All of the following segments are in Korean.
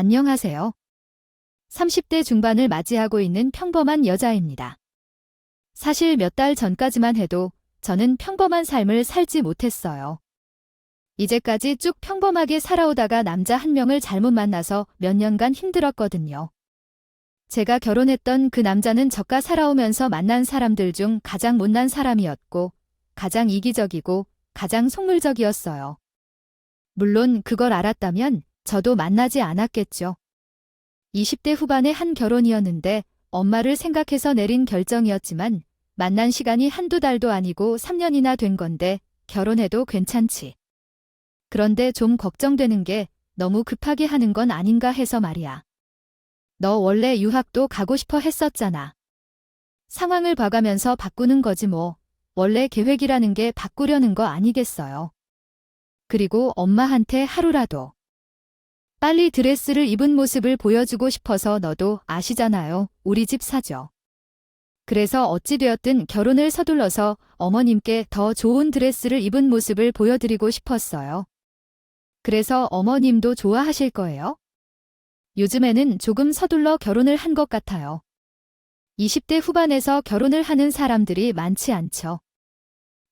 안녕하세요. 30대 중반을 맞이하고 있는 평범한 여자입니다. 사실 몇 달 전까지만 해도 저는 평범한 삶을 살지 못했어요. 이제까지 쭉 평범하게 살아오다가 남자 한 명을 잘못 만나서 몇 년간 힘들었거든요. 제가 결혼했던 그 남자는 저가 살아오면서 만난 사람들 중 가장 못난 사람이었고, 가장 이기적이고, 가장 속물적이었어요. 물론 그걸 알았다면 저도 만나지 않았겠죠. 20대 후반의 한 결혼이었는데 엄마를 생각해서 내린 결정이었지만 만난 시간이 한두 달도 아니고 3년이나 된 건데 결혼해도 괜찮지. 그런데 좀 걱정되는 게 너무 급하게 하는 건 아닌가 해서 말이야. 너 원래 유학도 가고 싶어 했었잖아. 상황을 봐가면서 바꾸는 거지 뭐. 원래 계획이라는 게 바꾸려는 거 아니겠어요. 그리고 엄마한테 하루라도 빨리 드레스를 입은 모습을 보여주고 싶어서 너도 아시잖아요. 우리 집 사죠. 그래서 어찌되었든 결혼을 서둘러서 어머님께 더 좋은 드레스를 입은 모습을 보여드리고 싶었어요. 그래서 어머님도 좋아하실 거예요. 요즘에는 조금 서둘러 결혼을 한 것 같아요. 20대 후반에서 결혼을 하는 사람들이 많지 않죠.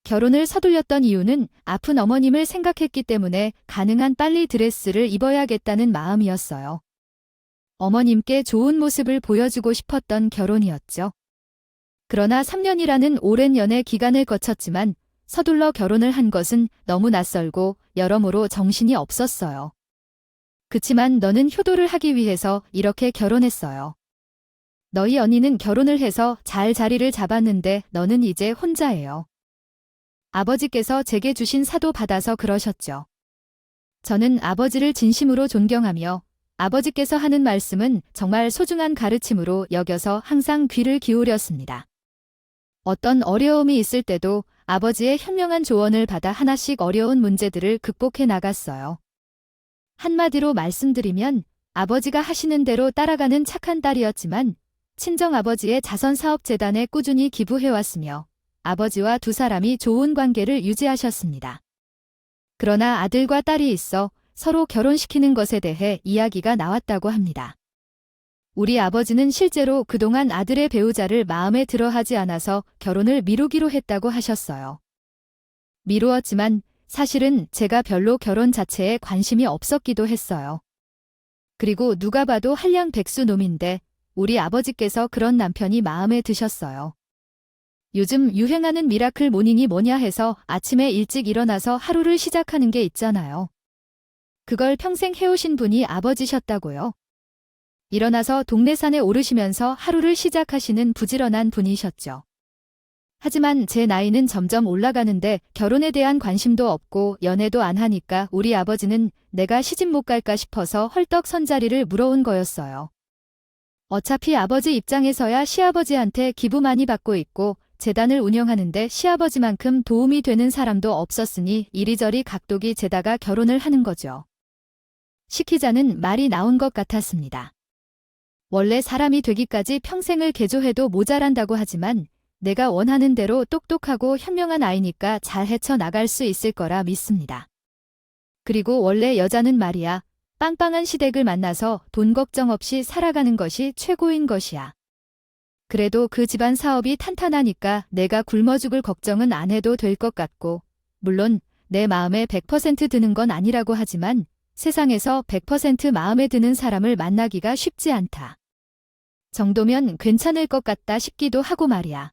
결혼을 서둘렸던 이유는 아픈 어머님을 생각했기 때문에 가능한 빨리 드레스를 입어야겠다는 마음이었어요. 어머님께 좋은 모습을 보여주고 싶었던 결혼이었죠. 그러나 3년이라는 오랜 연애 기간을 거쳤지만 서둘러 결혼을 한 것은 너무 낯설고 여러모로 정신이 없었어요. 그치만 너는 효도를 하기 위해서 이렇게 결혼했어요. 너희 언니는 결혼을 해서 잘 자리를 잡았는데 너는 이제 혼자예요. 아버지께서 제게 주신 사도 받아서 그러셨죠. 저는 아버지를 진심으로 존경하며 아버지께서 하는 말씀은 정말 소중한 가르침으로 여겨서 항상 귀를 기울였습니다. 어떤 어려움이 있을 때도 아버지의 현명한 조언을 받아 하나씩 어려운 문제들을 극복해 나갔어요. 한마디로 말씀드리면 아버지가 하시는 대로 따라가는 착한 딸이었지만 친정아버지의 자선사업재단에 꾸준히 기부해왔으며 아버지와 두 사람이 좋은 관계를 유지하셨습니다. 그러나 아들과 딸이 있어 서로 결혼시키는 것에 대해 이야기가 나왔다고 합니다. 우리 아버지는 실제로 그동안 아들의 배우자를 마음에 들어하지 않아서 결혼을 미루기로 했다고 하셨어요. 미루었지만 사실은 제가 별로 결혼 자체에 관심이 없었기도 했어요. 그리고 누가 봐도 한량백수 놈인데 우리 아버지께서 그런 남편이 마음에 드셨어요. 요즘 유행하는 미라클 모닝이 뭐냐 해서 아침에 일찍 일어나서 하루를 시작하는 게 있잖아요. 그걸 평생 해오신 분이 아버지셨다고요. 일어나서 동네산에 오르시면서 하루를 시작하시는 부지런한 분이셨죠. 하지만 제 나이는 점점 올라가는데 결혼에 대한 관심도 없고 연애도 안 하니까 우리 아버지는 내가 시집 못 갈까 싶어서 헐떡 선자리를 물어온 거였어요. 어차피 아버지 입장에서야 시아버지한테 기부 많이 받고 있고 재단을 운영하는데 시아버지만큼 도움이 되는 사람도 없었으니 이리저리 각독이 재다가 결혼을 하는 거죠. 시키자는 말이 나온 것 같았습니다. 원래 사람이 되기까지 평생을 개조해도 모자란다고 하지만 내가 원하는 대로 똑똑하고 현명한 아이니까 잘 헤쳐나갈 수 있을 거라 믿습니다. 그리고 원래 여자는 말이야, 빵빵한 시댁을 만나서 돈 걱정 없이 살아가는 것이 최고인 것이야. 그래도 그 집안 사업이 탄탄하니까 내가 굶어 죽을 걱정은 안 해도 될 것 같고, 물론 내 마음에 100% 드는 건 아니라고 하지만 세상에서 100% 마음에 드는 사람을 만나기가 쉽지 않다. 정도면 괜찮을 것 같다 싶기도 하고 말이야.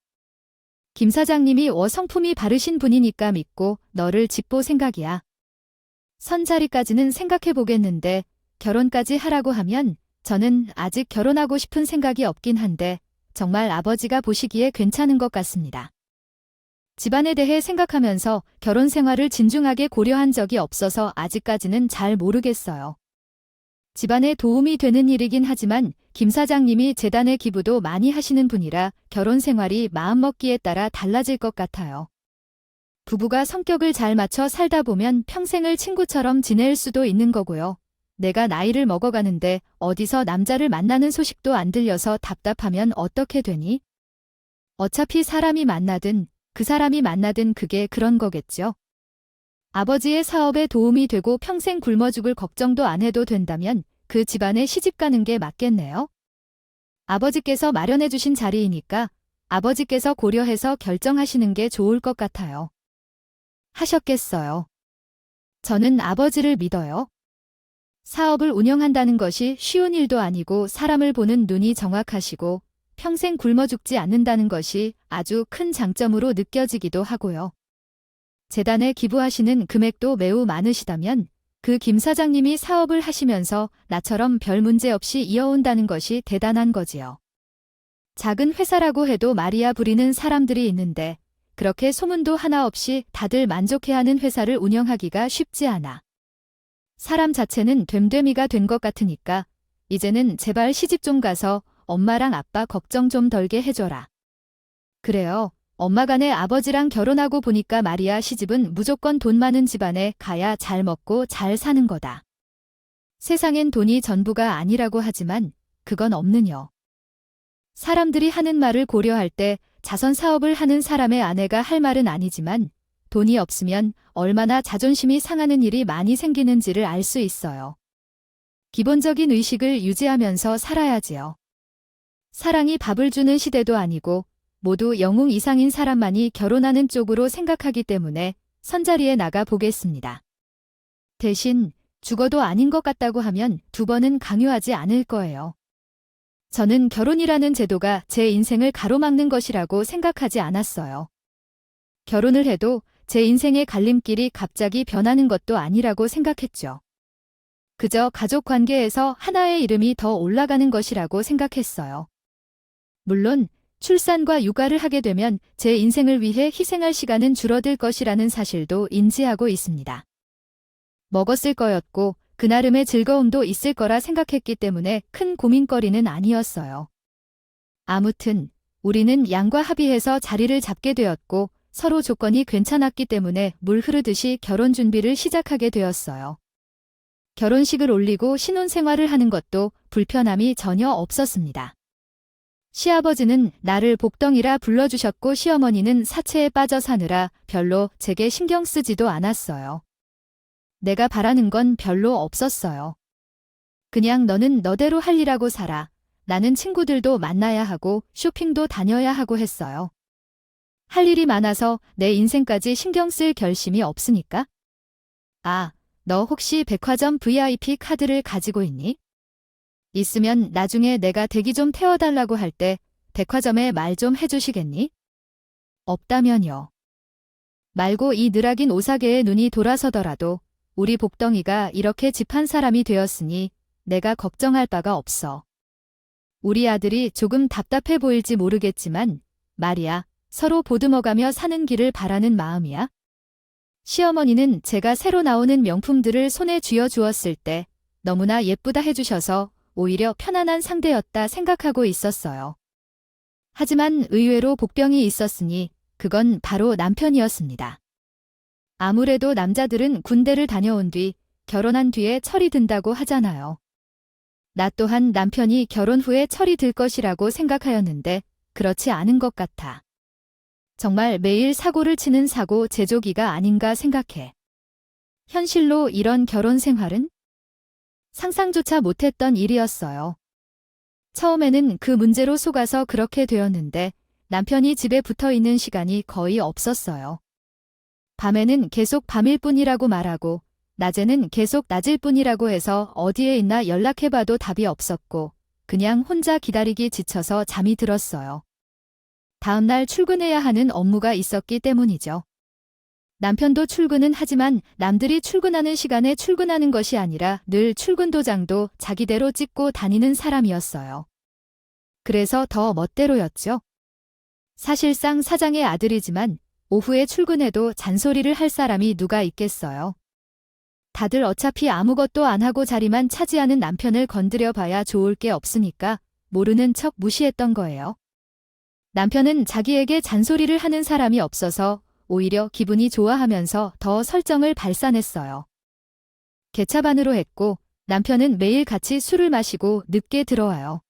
김 사장님이 성품이 바르신 분이니까 믿고 너를 집보 생각이야. 선자리까지는 생각해 보겠는데 결혼까지 하라고 하면 저는 아직 결혼하고 싶은 생각이 없긴 한데 정말 아버지가 보시기에 괜찮은 것 같습니다. 집안에 대해 생각하면서 결혼 생활을 진중하게 고려한 적이 없어서 아직까지는 잘 모르겠어요. 집안에 도움이 되는 일이긴 하지만 김 사장님이 재단에 기부도 많이 하시는 분이라 결혼 생활이 마음먹기에 따라 달라질 것 같아요. 부부가 성격을 잘 맞춰 살다 보면 평생을 친구처럼 지낼 수도 있는 거고요. 내가 나이를 먹어가는데 어디서 남자를 만나는 소식도 안 들려서 답답하면 어떻게 되니? 어차피 사람이 만나든 그 사람이 만나든 그게 그런 거겠죠. 아버지의 사업에 도움이 되고 평생 굶어 죽을 걱정도 안 해도 된다면 그 집안에 시집 가는 게 맞겠네요. 아버지께서 마련해 주신 자리이니까 아버지께서 고려해서 결정하시는 게 좋을 것 같아요. 하셨겠어요. 저는 아버지를 믿어요. 사업을 운영한다는 것이 쉬운 일도 아니고 사람을 보는 눈이 정확하시고 평생 굶어 죽지 않는다는 것이 아주 큰 장점으로 느껴지기도 하고요. 재단에 기부하시는 금액도 매우 많으시다면 그 김 사장님이 사업을 하시면서 나처럼 별 문제 없이 이어온다는 것이 대단한 거지요. 작은 회사라고 해도 말이야 부리는 사람들이 있는데 그렇게 소문도 하나 없이 다들 만족해하는 회사를 운영하기가 쉽지 않아. 사람 자체는 됨됨이가 된 것 같으니까 이제는 제발 시집 좀 가서 엄마랑 아빠 걱정 좀 덜게 해줘라. 그래요. 엄마가 내 아버지랑 결혼하고 보니까 말이야 시집은 무조건 돈 많은 집안에 가야 잘 먹고 잘 사는 거다. 세상엔 돈이 전부가 아니라고 하지만 그건 없느뇨. 사람들이 하는 말을 고려할 때 자선 사업을 하는 사람의 아내가 할 말은 아니지만 돈이 없으면 얼마나 자존심이 상하는 일이 많이 생기는지를 알 수 있어요. 기본적인 의식을 유지하면서 살아야지요. 사랑이 밥을 주는 시대도 아니고 모두 영웅 이상인 사람만이 결혼하는 쪽으로 생각하기 때문에 선자리에 나가 보겠습니다. 대신 죽어도 아닌 것 같다고 하면 2번은 강요하지 않을 거예요. 저는 결혼이라는 제도가 제 인생을 가로막는 것이라고 생각하지 않았어요. 결혼을 해도 제 인생의 갈림길이 갑자기 변하는 것도 아니라고 생각했죠. 그저 가족 관계에서 하나의 이름이 더 올라가는 것이라고 생각했어요. 물론 출산과 육아를 하게 되면 제 인생을 위해 희생할 시간은 줄어들 것이라는 사실도 인지하고 있습니다. 먹었을 거였고 그 나름의 즐거움도 있을 거라 생각했기 때문에 큰 고민거리는 아니었어요. 아무튼 우리는 양과 합의해서 자리를 잡게 되었고 서로 조건이 괜찮았기 때문에 물 흐르듯이 결혼 준비를 시작하게 되었어요. 결혼식을 올리고 신혼생활을 하는 것도 불편함이 전혀 없었습니다. 시아버지는 나를 복덩이라 불러주셨고 시어머니는 사채에 빠져 사느라 별로 제게 신경 쓰지도 않았어요. 내가 바라는 건 별로 없었어요. 그냥 너는 너대로 할 일하고 살아. 나는 친구들도 만나야 하고 쇼핑도 다녀야 하고 했어요. 할 일이 많아서 내 인생까지 신경 쓸 결심이 없으니까. 아, 너 혹시 백화점 VIP 카드를 가지고 있니? 있으면 나중에 내가 대기 좀 태워달라고 할 때 백화점에 말 좀 해주시겠니? 없다면요. 말고 이 느락인 오사계의 눈이 돌아서더라도 우리 복덩이가 이렇게 집 한 사람이 되었으니 내가 걱정할 바가 없어. 우리 아들이 조금 답답해 보일지 모르겠지만 말이야 서로 보듬어가며 사는 길을 바라는 마음이야. 시어머니는 제가 새로 나오는 명품들을 손에 쥐어 주었을 때 너무나 예쁘다 해주셔서 오히려 편안한 상대였다 생각하고 있었어요. 하지만 의외로 복병이 있었으니 그건 바로 남편이었습니다. 아무래도 남자들은 군대를 다녀온 뒤 결혼한 뒤에 철이 든다고 하잖아요. 나 또한 남편이 결혼 후에 철이 들 것이라고 생각하였는데 그렇지 않은 것 같아. 정말 매일 사고를 치는 사고 제조기가 아닌가 생각해. 현실로 이런 결혼 생활은 상상조차 못했던 일이었어요. 처음에는 그 문제로 속아서 그렇게 되었는데 남편이 집에 붙어 있는 시간이 거의 없었어요. 밤에는 계속 밤일 뿐이라고 말하고 낮에는 계속 낮일 뿐이라고 해서 어디에 있나 연락해봐도 답이 없었고 그냥 혼자 기다리기 지쳐서 잠이 들었어요. 다음날 출근해야 하는 업무가 있었기 때문이죠. 남편도 출근은 하지만 남들이 출근하는 시간에 출근하는 것이 아니라 늘 출근 도장도 자기대로 찍고 다니는 사람이었어요. 그래서 더 멋대로였죠. 사실상 사장의 아들이지만 오후에 출근해도 잔소리를 할 사람이 누가 있겠어요. 다들 어차피 아무것도 안 하고 자리만 차지하는 남편을 건드려 봐야 좋을 게 없으니까 모르는 척 무시했던 거예요. 남편은 자기에게 잔소리를 하는 사람이 없어서 오히려 기분이 좋아하면서 더 설정을 발산했어요. 개차반으로 했고 남편은 매일 같이 술을 마시고 늦게 들어와요.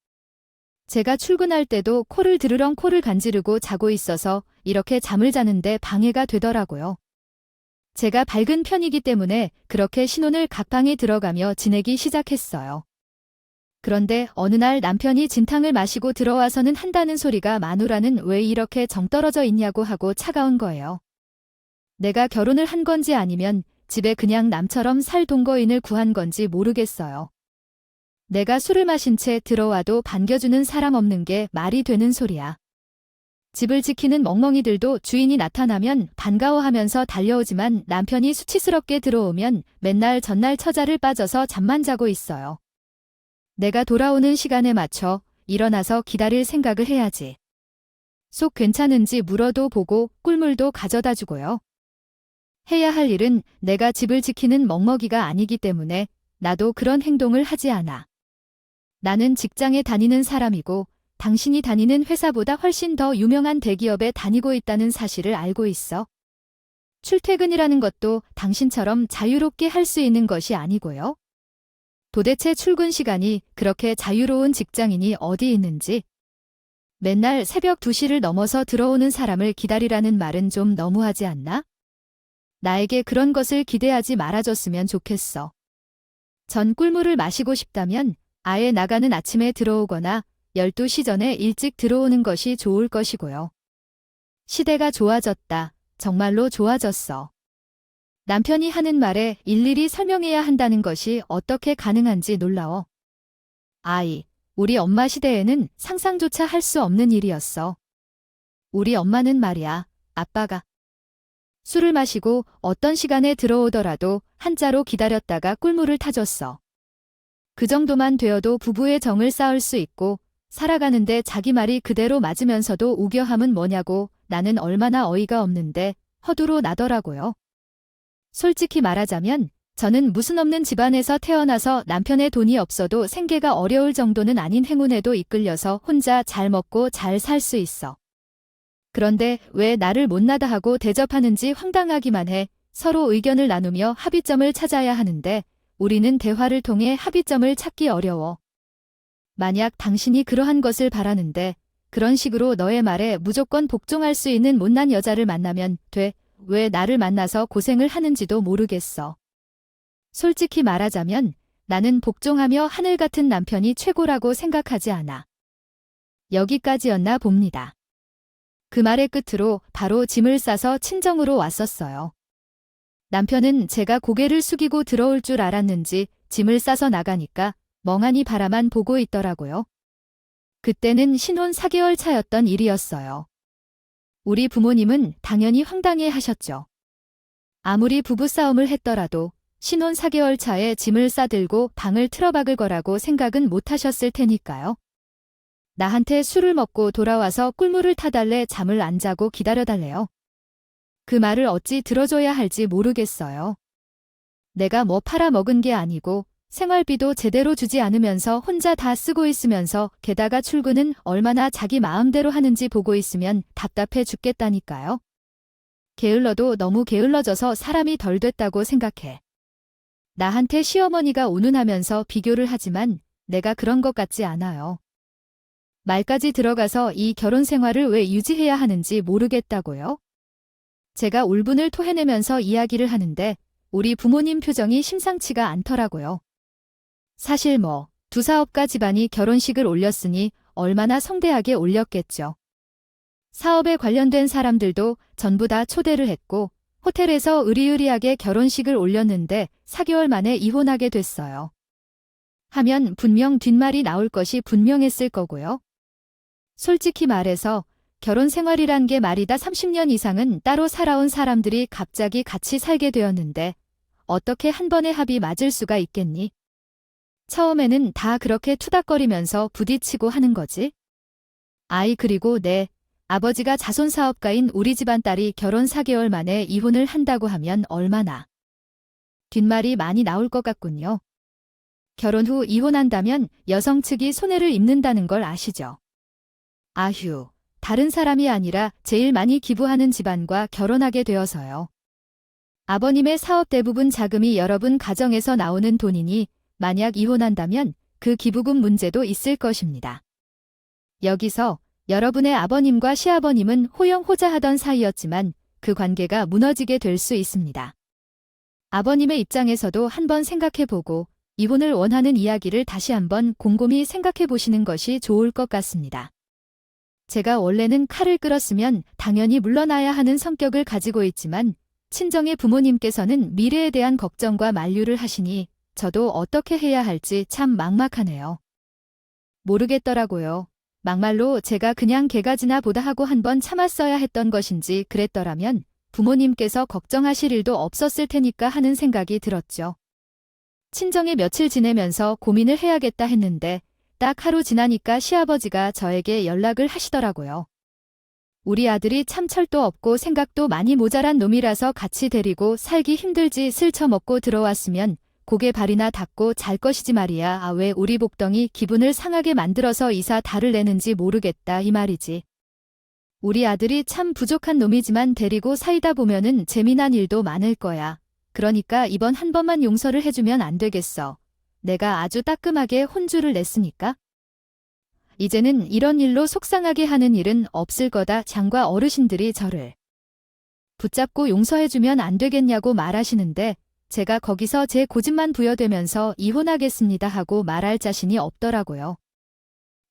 제가 출근할 때도 코를 드르렁 코를 간지르고 자고 있어서 이렇게 잠을 자는데 방해가 되더라고요. 제가 밝은 편이기 때문에 그렇게 신혼을 각방에 들어가며 지내기 시작했어요. 그런데 어느 날 남편이 진탕을 마시고 들어와서는 한다는 소리가 마누라는 왜 이렇게 정 떨어져 있냐고 하고 차가운 거예요. 내가 결혼을 한 건지 아니면 집에 그냥 남처럼 살 동거인을 구한 건지 모르겠어요. 내가 술을 마신 채 들어와도 반겨주는 사람 없는 게 말이 되는 소리야. 집을 지키는 멍멍이들도 주인이 나타나면 반가워하면서 달려오지만 남편이 수치스럽게 들어오면 맨날 전날 처자를 빠져서 잠만 자고 있어요. 내가 돌아오는 시간에 맞춰 일어나서 기다릴 생각을 해야지. 속 괜찮은지 물어도 보고 꿀물도 가져다 주고요. 해야 할 일은 내가 집을 지키는 멍멍이가 아니기 때문에 나도 그런 행동을 하지 않아. 나는 직장에 다니는 사람이고 당신이 다니는 회사보다 훨씬 더 유명한 대기업에 다니고 있다는 사실을 알고 있어. 출퇴근이라는 것도 당신처럼 자유롭게 할 수 있는 것이 아니고요. 도대체 출근 시간이 그렇게 자유로운 직장인이 어디 있는지. 맨날 새벽 2시를 넘어서 들어오는 사람을 기다리라는 말은 좀 너무하지 않나? 나에게 그런 것을 기대하지 말아줬으면 좋겠어. 전 꿀물을 마시고 싶다면 아예 나가는 아침에 들어오거나 12시 전에 일찍 들어오는 것이 좋을 것이고요. 시대가 좋아졌다. 정말로 좋아졌어. 남편이 하는 말에 일일이 설명해야 한다는 것이 어떻게 가능한지 놀라워. 우리 엄마 시대에는 상상조차 할 수 없는 일이었어. 우리 엄마는 말이야, 아빠가 술을 마시고 어떤 시간에 들어오더라도 한자로 기다렸다가 꿀물을 타줬어. 그 정도만 되어도 부부의 정을 쌓을 수 있고 살아가는데 자기 말이 그대로 맞으면서도 우겨함은 뭐냐고 나는 얼마나 어이가 없는데 허두로 나더라고요. 솔직히 말하자면 저는 무슨 없는 집안에서 태어나서 남편의 돈이 없어도 생계가 어려울 정도는 아닌 행운에도 이끌려서 혼자 잘 먹고 잘 살 수 있어. 그런데 왜 나를 못나다 하고 대접하는지 황당하기만 해. 서로 의견을 나누며 합의점을 찾아야 하는데 우리는 대화를 통해 합의점을 찾기 어려워. 만약 당신이 그러한 것을 바라는데 그런 식으로 너의 말에 무조건 복종할 수 있는 못난 여자를 만나면 돼. 왜 나를 만나서 고생을 하는지도 모르겠어. 솔직히 말하자면 나는 복종하며 하늘 같은 남편이 최고라고 생각하지 않아. 여기까지였나 봅니다. 그 말의 끝으로 바로 짐을 싸서 친정으로 왔었어요. 남편은 제가 고개를 숙이고 들어올 줄 알았는지 짐을 싸서 나가니까 멍하니 바라만 보고 있더라고요. 그때는 신혼 4개월 차였던 일이었어요. 우리 부모님은 당연히 황당해 하셨죠. 아무리 부부싸움을 했더라도 신혼 4개월 차에 짐을 싸들고 방을 틀어박을 거라고 생각은 못 하셨을 테니까요. 나한테 술을 먹고 돌아와서 꿀물을 타달래 잠을 안 자고 기다려달래요. 그 말을 어찌 들어줘야 할지 모르겠어요. 내가 뭐 팔아먹은 게 아니고 생활비도 제대로 주지 않으면서 혼자 다 쓰고 있으면서 게다가 출근은 얼마나 자기 마음대로 하는지 보고 있으면 답답해 죽겠다니까요. 게을러도 너무 게을러져서 사람이 덜 됐다고 생각해. 나한테 시어머니가 운운하면서 비교를 하지만 내가 그런 것 같지 않아요. 말까지 들어가서 이 결혼 생활을 왜 유지해야 하는지 모르겠다고요. 제가 울분을 토해내면서 이야기를 하는데 우리 부모님 표정이 심상치가 않더라고요. 사실 두 사업가 집안이 결혼식을 올렸으니 얼마나 성대하게 올렸겠죠. 사업에 관련된 사람들도 전부 다 초대를 했고 호텔에서 으리으리하게 결혼식을 올렸는데 4개월 만에 이혼하게 됐어요. 하면 분명 뒷말이 나올 것이 분명했을 거고요. 솔직히 말해서 결혼 생활이란 게 말이다 30년 이상은 따로 살아온 사람들이 갑자기 같이 살게 되었는데 어떻게 한 번에 합이 맞을 수가 있겠니? 처음에는 다 그렇게 투닥거리면서 부딪히고 하는 거지. 그리고 아버지가 자손사업가인 우리 집안 딸이 결혼 4개월 만에 이혼을 한다고 하면 얼마나 뒷말이 많이 나올 것 같군요. 결혼 후 이혼한다면 여성 측이 손해를 입는다는 걸 아시죠? 다른 사람이 아니라 제일 많이 기부하는 집안과 결혼하게 되어서요. 아버님의 사업 대부분 자금이 여러분 가정에서 나오는 돈이니 만약 이혼한다면 그 기부금 문제도 있을 것입니다. 여기서 여러분의 아버님과 시아버님은 호영호자하던 사이였지만 그 관계가 무너지게 될 수 있습니다. 아버님의 입장에서도 한번 생각해보고 이혼을 원하는 이야기를 다시 한번 곰곰이 생각해 보시는 것이 좋을 것 같습니다. 제가 원래는 칼을 끌었으면 당연히 물러나야 하는 성격을 가지고 있지만 친정의 부모님께서는 미래에 대한 걱정과 만류를 하시니 저도 어떻게 해야 할지 참 막막하네요. 모르겠더라고요. 막말로 제가 그냥 개가지나 보다 하고 한번 참았어야 했던 것인지 그랬더라면 부모님께서 걱정하실 일도 없었을 테니까 하는 생각이 들었죠. 친정에 며칠 지내면서 고민을 해야겠다 했는데 딱 하루 지나니까 시아버지가 저에게 연락을 하시더라고요. 우리 아들이 참 철도 없고 생각도 많이 모자란 놈이라서 같이 데리고 살기 힘들지 슬쳐먹고 들어왔으면 고개 발이나 닦고 잘 것이지 말이야. 아, 왜 우리 복덩이 기분을 상하게 만들어서 이사 달을 내는지 모르겠다 이 말이지. 우리 아들이 참 부족한 놈이지만 데리고 사이다 보면은 재미난 일도 많을 거야. 그러니까 이번 한 번만 용서를 해주면 안 되겠어. 내가 아주 따끔하게 혼주를 냈으니까. 이제는 이런 일로 속상하게 하는 일은 없을 거다. 장과 어르신들이 저를 붙잡고 용서해주면 안 되겠냐고 말하시는데 제가 거기서 제 고집만 부여되면서 이혼하겠습니다 하고 말할 자신이 없더라고요.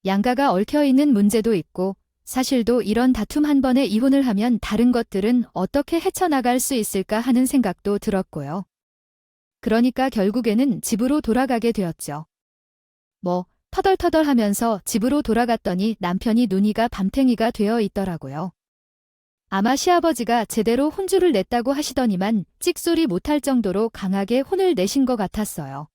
양가가 얽혀있는 문제도 있고 사실도 이런 다툼 한 번에 이혼을 하면 다른 것들은 어떻게 헤쳐나갈 수 있을까 하는 생각도 들었고요. 그러니까 결국에는 집으로 돌아가게 되었죠. 터덜터덜 하면서 집으로 돌아갔더니 남편이 눈이가 밤탱이가 되어 있더라고요. 아마 시아버지가 제대로 혼주를 냈다고 하시더니만 찍소리 못할 정도로 강하게 혼을 내신 것 같았어요.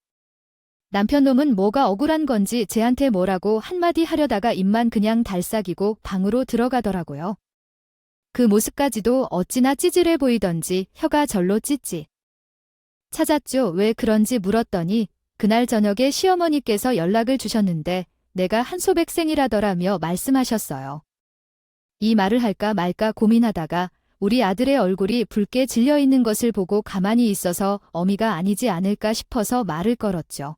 남편놈은 뭐가 억울한 건지 쟤한테 뭐라고 한마디 하려다가 입만 그냥 달싹이고 방으로 들어가더라고요. 그 모습까지도 어찌나 찌질해 보이던지 혀가 절로 찢지. 찾았죠. 왜 그런지 물었더니 그날 저녁에 시어머니께서 연락을 주셨는데 내가 한소백생이라더라며 말씀하셨어요. 이 말을 할까 말까 고민하다가 우리 아들의 얼굴이 붉게 질려있는 것을 보고 가만히 있어서 어미가 아니지 않을까 싶어서 말을 걸었죠.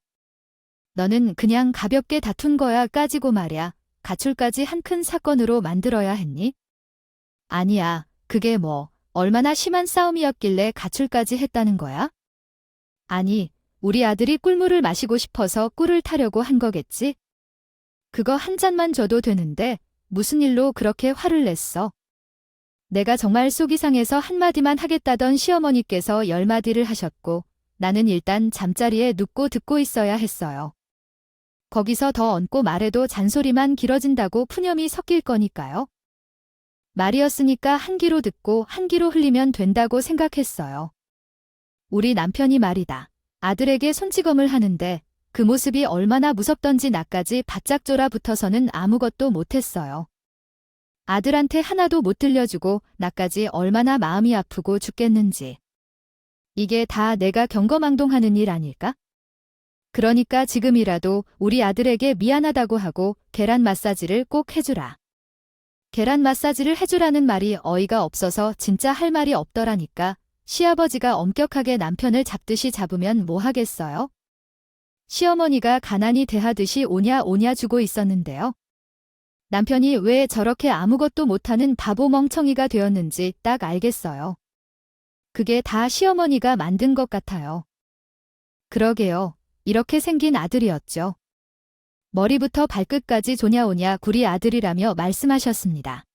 너는 그냥 가볍게 다툰 거야 까지고 말야. 가출까지 한 큰 사건으로 만들어야 했니? 아니야. 그게 얼마나 심한 싸움이었길래 가출까지 했다는 거야? 아니, 우리 아들이 꿀물을 마시고 싶어서 꿀을 타려고 한 거겠지? 그거 한 잔만 줘도 되는데 무슨 일로 그렇게 화를 냈어? 내가 정말 속이 상해서 한마디만 하겠다던 시어머니께서 10마디를 하셨고 나는 일단 잠자리에 눕고 듣고 있어야 했어요. 거기서 더 얹고 말해도 잔소리만 길어진다고 푸념이 섞일 거니까요. 말이었으니까 한 귀로 듣고 한 귀로 흘리면 된다고 생각했어요. 우리 남편이 말이다. 아들에게 손찌검을 하는데 그 모습이 얼마나 무섭던지 나까지 바짝 졸아붙어서는 아무것도 못했어요. 아들한테 하나도 못 들려주고 나까지 얼마나 마음이 아프고 죽겠는지. 이게 다 내가 경거망동하는 일 아닐까? 그러니까 지금이라도 우리 아들에게 미안하다고 하고 계란 마사지를 꼭 해주라. 계란 마사지를 해주라는 말이 어이가 없어서 진짜 할 말이 없더라니까. 시아버지가 엄격하게 남편을 잡듯이 잡으면 뭐 하겠어요? 시어머니가 가난히 대하듯이 오냐 주고 있었는데요. 남편이 왜 저렇게 아무것도 못하는 바보 멍청이가 되었는지 딱 알겠어요. 그게 다 시어머니가 만든 것 같아요. 그러게요. 이렇게 생긴 아들이었죠. 머리부터 발끝까지 조냐오냐 구리 아들이라며 말씀하셨습니다.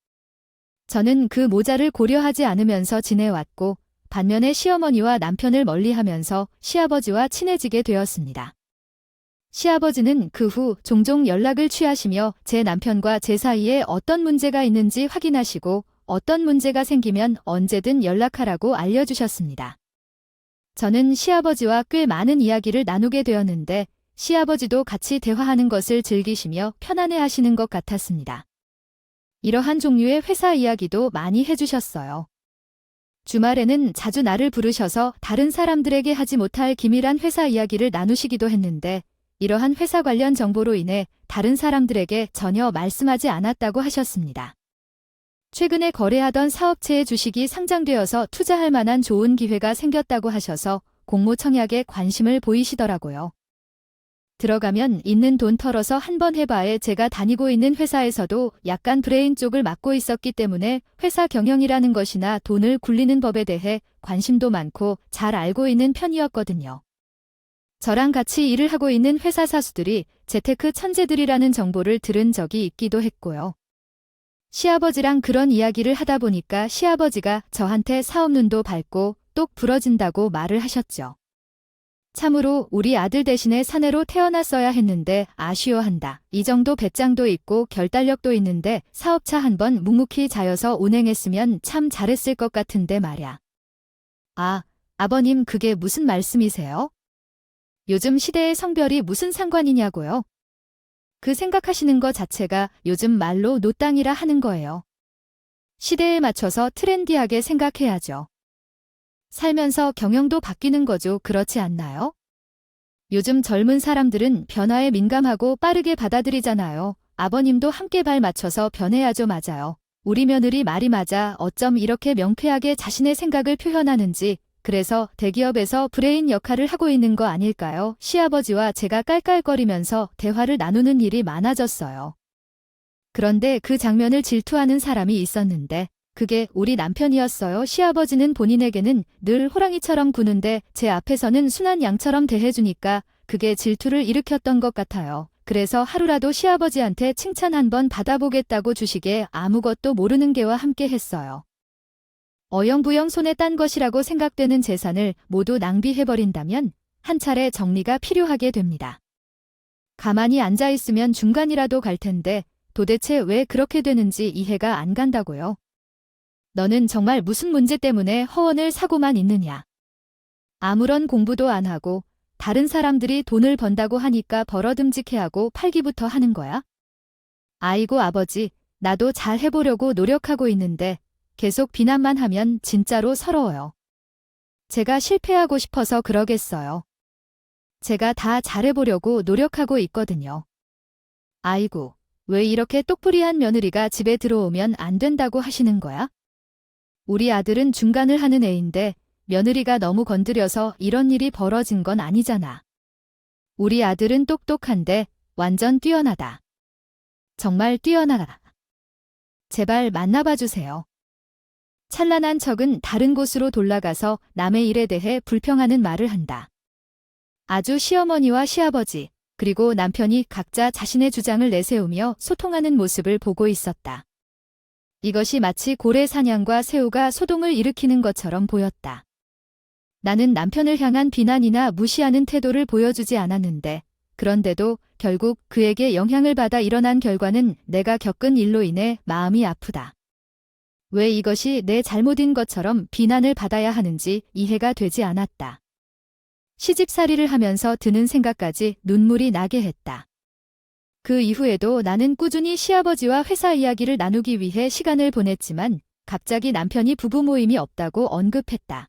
저는 그 모자를 고려하지 않으면서 지내왔고 반면에 시어머니와 남편을 멀리하면서 시아버지와 친해지게 되었습니다. 시아버지는 그 후 종종 연락을 취하시며 제 남편과 제 사이에 어떤 문제가 있는지 확인하시고 어떤 문제가 생기면 언제든 연락하라고 알려주셨습니다. 저는 시아버지와 꽤 많은 이야기를 나누게 되었는데 시아버지도 같이 대화하는 것을 즐기시며 편안해하시는 것 같았습니다. 이러한 종류의 회사 이야기도 많이 해주셨어요. 주말에는 자주 나를 부르셔서 다른 사람들에게 하지 못할 기밀한 회사 이야기를 나누시기도 했는데 이러한 회사 관련 정보로 인해 다른 사람들에게 전혀 말씀하지 않았다고 하셨습니다. 최근에 거래하던 사업체의 주식이 상장되어서 투자할 만한 좋은 기회가 생겼다고 하셔서 공모청약에 관심을 보이시더라고요. 들어가면 있는 돈 털어서 한번 해봐에 제가 다니고 있는 회사에서도 약간 브레인 쪽을 맡고 있었기 때문에 회사 경영이라는 것이나 돈을 굴리는 법에 대해 관심도 많고 잘 알고 있는 편이었거든요. 저랑 같이 일을 하고 있는 회사 사수들이 재테크 천재들이라는 정보를 들은 적이 있기도 했고요. 시아버지랑 그런 이야기를 하다 보니까 시아버지가 저한테 사업 눈도 밝고 똑 부러진다고 말을 하셨죠. 참으로 우리 아들 대신에 사내로 태어났어야 했는데 아쉬워한다. 이 정도 배짱도 있고 결단력도 있는데 사업차 한번 묵묵히 자여서 운행했으면 참 잘했을 것 같은데 말야. 아, 아버님 그게 무슨 말씀이세요? 요즘 시대의 성별이 무슨 상관이냐고요? 그 생각하시는 거 자체가 요즘 말로 노땅이라 하는 거예요. 시대에 맞춰서 트렌디하게 생각해야죠. 살면서 경영도 바뀌는 거죠. 그렇지 않나요? 요즘 젊은 사람들은 변화에 민감하고 빠르게 받아들이잖아요. 아버님도 함께 발 맞춰서 변해야죠. 맞아요. 우리 며느리 말이 맞아. 어쩜 이렇게 명쾌하게 자신의 생각을 표현하는지. 그래서 대기업에서 브레인 역할을 하고 있는 거 아닐까요? 시아버지와 제가 깔깔거리면서 대화를 나누는 일이 많아졌어요. 그런데 그 장면을 질투하는 사람이 있었는데 그게 우리 남편이었어요. 시아버지는 본인에게는 늘 호랑이처럼 구는데 제 앞에서는 순한 양처럼 대해주니까 그게 질투를 일으켰던 것 같아요. 그래서 하루라도 시아버지한테 칭찬 한번 받아보겠다고 주식에 아무것도 모르는 개와 함께 했어요. 어영부영 손에 딴 것이라고 생각되는 재산을 모두 낭비해버린다면 한 차례 정리가 필요하게 됩니다. 가만히 앉아있으면 중간이라도 갈 텐데 도대체 왜 그렇게 되는지 이해가 안 간다고요. 너는 정말 무슨 문제 때문에 허언을 사고만 있느냐. 아무런 공부도 안 하고 다른 사람들이 돈을 번다고 하니까 버러듬직해하고 팔기부터 하는 거야? 아이고 아버지, 나도 잘 해보려고 노력하고 있는데 계속 비난만 하면 진짜로 서러워요. 제가 실패하고 싶어서 그러겠어요. 제가 다 잘해보려고 노력하고 있거든요. 아이고, 왜 이렇게 똑부리한 며느리가 집에 들어오면 안 된다고 하시는 거야? 우리 아들은 중간을 하는 애인데 며느리가 너무 건드려서 이런 일이 벌어진 건 아니잖아. 우리 아들은 똑똑한데 완전 뛰어나다. 정말 뛰어나다. 제발 만나봐 주세요. 찬란한 척은 다른 곳으로 돌아가서 남의 일에 대해 불평하는 말을 한다. 아주 시어머니와 시아버지, 그리고 남편이 각자 자신의 주장을 내세우며 소통하는 모습을 보고 있었다. 이것이 마치 고래 사냥과 새우가 소동을 일으키는 것처럼 보였다. 나는 남편을 향한 비난이나 무시하는 태도를 보여주지 않았는데, 그런데도 결국 그에게 영향을 받아 일어난 결과는 내가 겪은 일로 인해 마음이 아프다. 왜 이것이 내 잘못인 것처럼 비난을 받아야 하는지 이해가 되지 않았다. 시집살이를 하면서 드는 생각까지 눈물이 나게 했다. 그 이후에도 나는 꾸준히 시아버지와 회사 이야기를 나누기 위해 시간을 보냈지만 갑자기 남편이 부부 모임이 없다고 언급했다.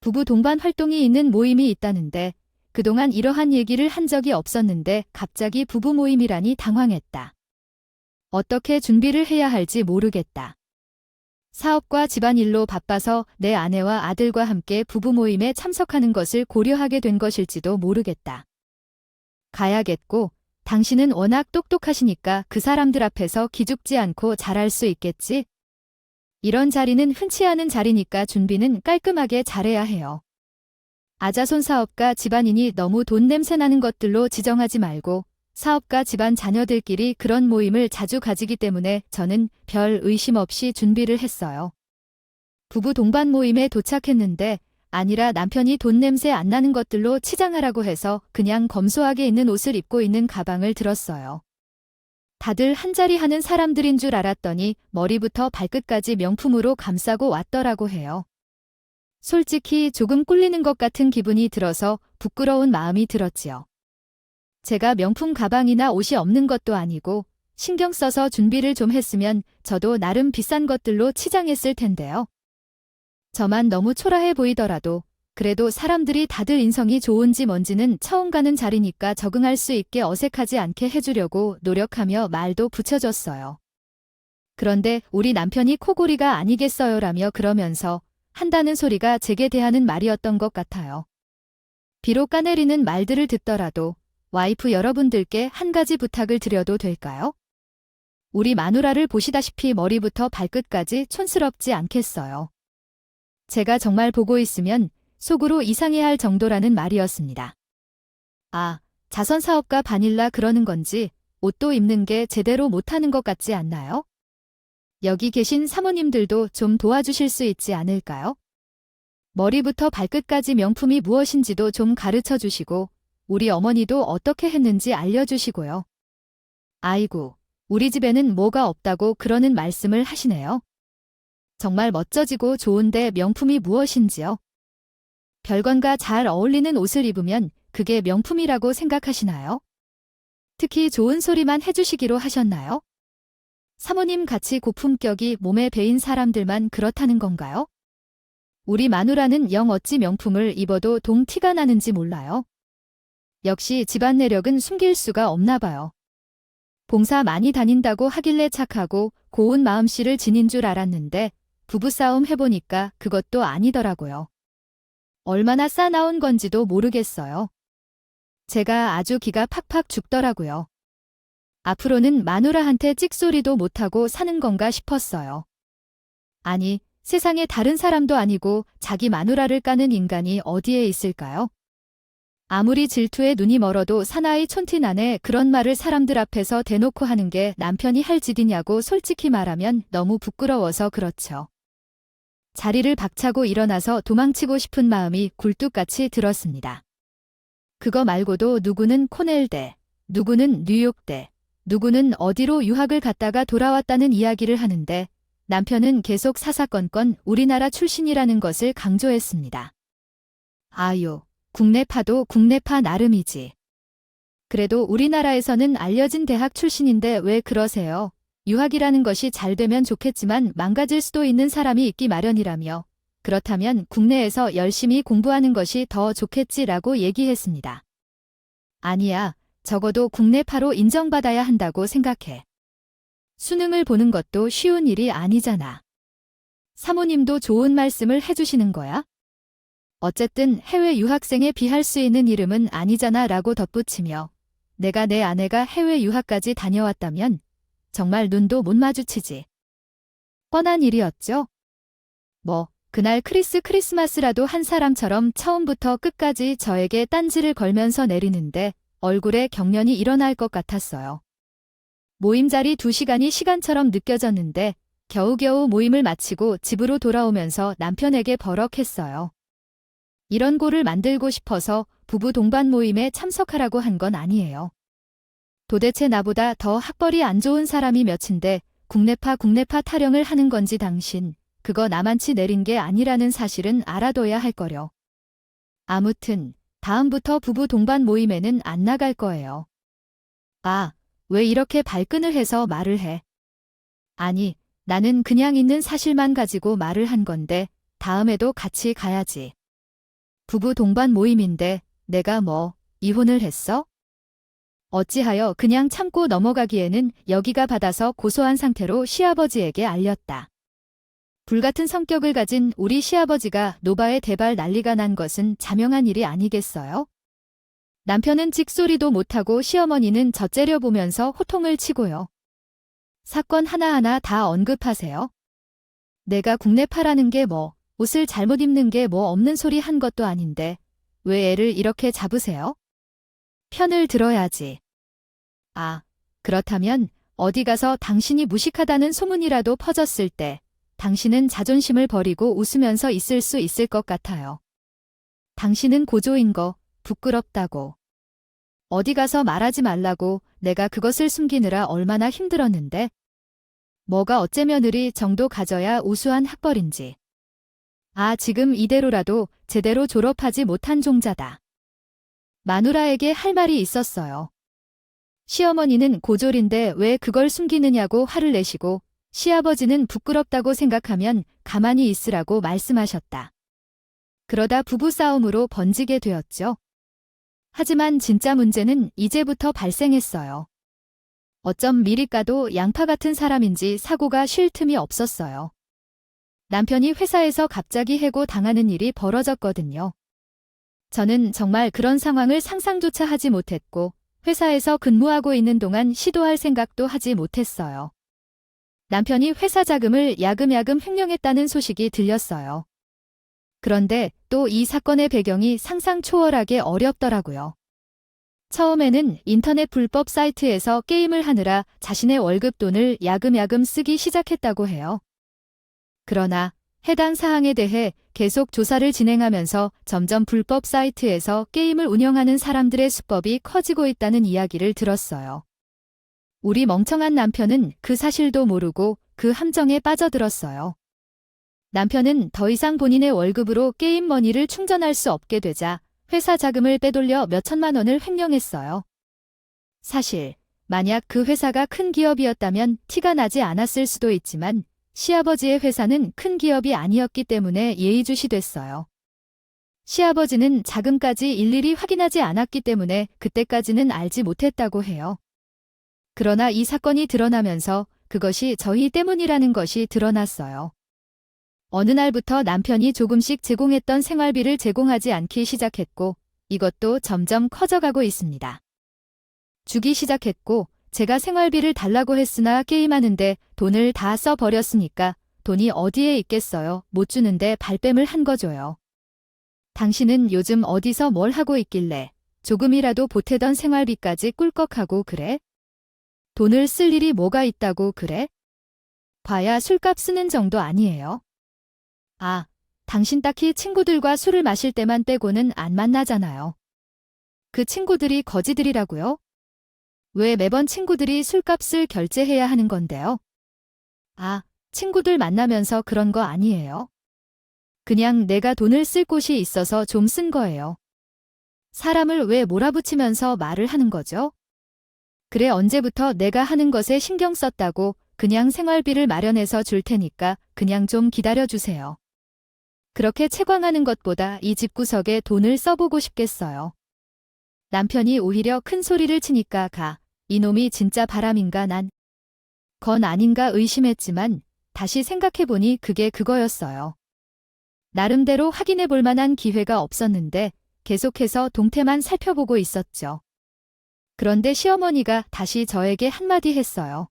부부 동반 활동이 있는 모임이 있다는데 그동안 이러한 얘기를 한 적이 없었는데 갑자기 부부 모임이라니 당황했다. 어떻게 준비를 해야 할지 모르겠다. 사업과 집안일로 바빠서 내 아내와 아들과 함께 부부 모임에 참석하는 것을 고려하게 된 것일지도 모르겠다. 가야겠고 당신은 워낙 똑똑하시니까 그 사람들 앞에서 기죽지 않고 잘할 수 있겠지? 이런 자리는 흔치 않은 자리니까 준비는 깔끔하게 잘해야 해요. 아자손 사업가 집안인이 너무 돈 냄새 나는 것들로 지정하지 말고 사업가 집안 자녀들끼리 그런 모임을 자주 가지기 때문에 저는 별 의심 없이 준비를 했어요. 부부 동반 모임에 도착했는데 아니라 남편이 돈 냄새 안 나는 것들로 치장하라고 해서 그냥 검소하게 있는 옷을 입고 있는 가방을 들었어요. 다들 한자리 하는 사람들인 줄 알았더니 머리부터 발끝까지 명품으로 감싸고 왔더라고 해요. 솔직히 조금 꿀리는 것 같은 기분이 들어서 부끄러운 마음이 들었지요. 제가 명품 가방이나 옷이 없는 것도 아니고 신경 써서 준비를 좀 했으면 저도 나름 비싼 것들로 치장했을 텐데요. 저만 너무 초라해 보이더라도 그래도 사람들이 다들 인성이 좋은지 뭔지는 처음 가는 자리니까 적응할 수 있게 어색하지 않게 해주려고 노력하며 말도 붙여줬어요. 그런데 우리 남편이 코골이가 아니겠어요라며 그러면서 한다는 소리가 제게 대하는 말이었던 것 같아요. 비록 까내리는 말들을 듣더라도 와이프 여러분들께 한 가지 부탁을 드려도 될까요? 우리 마누라를 보시다시피 머리부터 발끝까지 촌스럽지 않겠어요. 제가 정말 보고 있으면 속으로 이상해할 정도라는 말이었습니다. 아, 자선사업가 바닐라 그러는 건지 옷도 입는 게 제대로 못하는 것 같지 않나요? 여기 계신 사모님들도 좀 도와주실 수 있지 않을까요? 머리부터 발끝까지 명품이 무엇인지도 좀 가르쳐 주시고 우리 어머니도 어떻게 했는지 알려주시고요. 아이고, 우리 집에는 뭐가 없다고 그러는 말씀을 하시네요. 정말 멋져지고 좋은데 명품이 무엇인지요? 별관과 잘 어울리는 옷을 입으면 그게 명품이라고 생각하시나요? 특히 좋은 소리만 해주시기로 하셨나요? 사모님 같이 고품격이 몸에 배인 사람들만 그렇다는 건가요? 우리 마누라는 영 어찌 명품을 입어도 동 티가 나는지 몰라요. 역시 집안 내력은 숨길 수가 없나 봐요. 봉사 많이 다닌다고 하길래 착하고 고운 마음씨를 지닌 줄 알았는데 부부싸움 해보니까 그것도 아니더라고요. 얼마나 싸나운 건지도 모르겠어요. 제가 아주 기가 팍팍 죽더라고요. 앞으로는 마누라한테 찍소리도 못하고 사는 건가 싶었어요. 아니, 세상에 다른 사람도 아니고 자기 마누라를 까는 인간이 어디에 있을까요? 아무리 질투에 눈이 멀어도 사나이 촌티난에 그런 말을 사람들 앞에서 대놓고 하는 게 남편이 할 짓이냐고 솔직히 말하면 너무 부끄러워서 그렇죠. 자리를 박차고 일어나서 도망치고 싶은 마음이 굴뚝같이 들었습니다. 그거 말고도 누구는 코넬대, 누구는 뉴욕대, 누구는 어디로 유학을 갔다가 돌아왔다는 이야기를 하는데 남편은 계속 사사건건 우리나라 출신이라는 것을 강조했습니다. 아유, 국내파도 국내파 나름이지. 그래도 우리나라에서는 알려진 대학 출신인데 왜 그러세요? 유학이라는 것이 잘 되면 좋겠지만 망가질 수도 있는 사람이 있기 마련이라며 그렇다면 국내에서 열심히 공부하는 것이 더 좋겠지라고 얘기했습니다. 아니야, 적어도 국내파로 인정받아야 한다고 생각해. 수능을 보는 것도 쉬운 일이 아니잖아. 사모님도 좋은 말씀을 해주시는 거야? 어쨌든 해외 유학생에 비할 수 있는 이름은 아니잖아 라고 덧붙이며 내가 내 아내가 해외 유학까지 다녀왔다면 정말 눈도 못 마주치지. 뻔한 일이었죠? 뭐 그날 크리스마스라도 한 사람처럼 처음부터 끝까지 저에게 딴지를 걸면서 내리는데 얼굴에 경련이 일어날 것 같았어요. 모임 자리 2시간이 시간처럼 느껴졌는데 겨우겨우 모임을 마치고 집으로 돌아오면서 남편에게 버럭했어요. 이런 꼴을 만들고 싶어서 부부 동반 모임에 참석하라고 한 건 아니에요. 도대체 나보다 더 학벌이 안 좋은 사람이 몇인데 국내파 타령을 하는 건지 당신 그거 나만치 내린 게 아니라는 사실은 알아둬야 할 거려. 아무튼 다음부터 부부 동반 모임에는 안 나갈 거예요. 아, 왜 이렇게 발끈을 해서 말을 해? 아니, 나는 그냥 있는 사실만 가지고 말을 한 건데 다음에도 같이 가야지. 부부 동반 모임인데 내가 뭐 이혼을 했어? 어찌하여 그냥 참고 넘어가기에는 여기가 받아서 고소한 상태로 시아버지에게 알렸다. 불같은 성격을 가진 우리 시아버지가 노바에 대발 난리가 난 것은 자명한 일이 아니겠어요? 남편은 찍소리도 못하고 시어머니는 젖째려 보면서 호통을 치고요. 사건 하나하나 다 언급하세요. 내가 국내파라는 게 뭐, 옷을 잘못 입는 게 뭐 없는 소리 한 것도 아닌데 왜 애를 이렇게 잡으세요? 편을 들어야지. 아, 그렇다면 어디 가서 당신이 무식하다는 소문이라도 퍼졌을 때 당신은 자존심을 버리고 웃으면서 있을 수 있을 것 같아요. 당신은 고조인 거 부끄럽다고. 어디 가서 말하지 말라고 내가 그것을 숨기느라 얼마나 힘들었는데. 뭐가 어째 며느리 정도 가져야 우수한 학벌인지. 아, 지금 이대로라도 제대로 졸업하지 못한 종자다. 마누라에게 할 말이 있었어요. 시어머니는 고졸인데 왜 그걸 숨기느냐고 화를 내시고 시아버지는 부끄럽다고 생각하면 가만히 있으라고 말씀하셨다. 그러다 부부싸움으로 번지게 되었죠. 하지만 진짜 문제는 이제부터 발생했어요. 어쩜 미리 까도 양파 같은 사람인지 사고가 쉴 틈이 없었어요. 남편이 회사에서 갑자기 해고 당하는 일이 벌어졌거든요. 저는 정말 그런 상황을 상상조차 하지 못했고 회사에서 근무하고 있는 동안 시도할 생각도 하지 못했어요. 남편이 회사 자금을 야금야금 횡령했다는 소식이 들렸어요. 그런데 또 이 사건의 배경이 상상 초월하게 어렵더라고요. 처음에는 인터넷 불법 사이트에서 게임을 하느라 자신의 월급 돈을 야금야금 쓰기 시작했다고 해요. 그러나 해당 사항에 대해 계속 조사를 진행하면서 점점 불법 사이트에서 게임을 운영하는 사람들의 수법이 커지고 있다는 이야기를 들었어요. 우리 멍청한 남편은 그 사실도 모르고 그 함정에 빠져들었어요. 남편은 더 이상 본인의 월급으로 게임 머니를 충전할 수 없게 되자 회사 자금을 빼돌려 몇천만 원을 횡령했어요. 사실 만약 그 회사가 큰 기업이었다면 티가 나지 않았을 수도 있지만 시아버지의 회사는 큰 기업이 아니었기 때문에 예의주시됐어요. 시아버지는 자금까지 일일이 확인하지 않았기 때문에 그때까지는 알지 못했다고 해요. 그러나 이 사건이 드러나면서 그것이 저희 때문이라는 것이 드러났어요. 어느 날부터 남편이 조금씩 제공했던 생활비를 제공하지 않기 시작했고 이것도 점점 커져가고 있습니다. 주기 시작했고 제가 생활비를 달라고 했으나 게임하는데 돈을 다 써버렸으니까 돈이 어디에 있겠어요. 못 주는데 발뺌을 한 거죠요. 당신은 요즘 어디서 뭘 하고 있길래 조금이라도 보태던 생활비까지 꿀꺽하고 그래? 돈을 쓸 일이 뭐가 있다고 그래? 봐야 술값 쓰는 정도 아니에요. 아, 당신 딱히 친구들과 술을 마실 때만 빼고는 안 만나잖아요. 그 친구들이 거지들이라고요? 왜 매번 친구들이 술값을 결제해야 하는 건데요? 아, 친구들 만나면서 그런 거 아니에요. 그냥 내가 돈을 쓸 곳이 있어서 좀 쓴 거예요. 사람을 왜 몰아붙이면서 말을 하는 거죠? 그래 언제부터 내가 하는 것에 신경 썼다고 그냥 생활비를 마련해서 줄 테니까 그냥 좀 기다려주세요. 그렇게 채광하는 것보다 이 집구석에 돈을 써보고 싶겠어요. 남편이 오히려 큰 소리를 치니까 이놈이 진짜 바람인가 난 건 아닌가 의심했지만 다시 생각해보니 그게 그거였어요. 나름대로 확인해볼 만한 기회가 없었는데 계속해서 동태만 살펴보고 있었죠. 그런데 시어머니가 다시 저에게 한마디 했어요.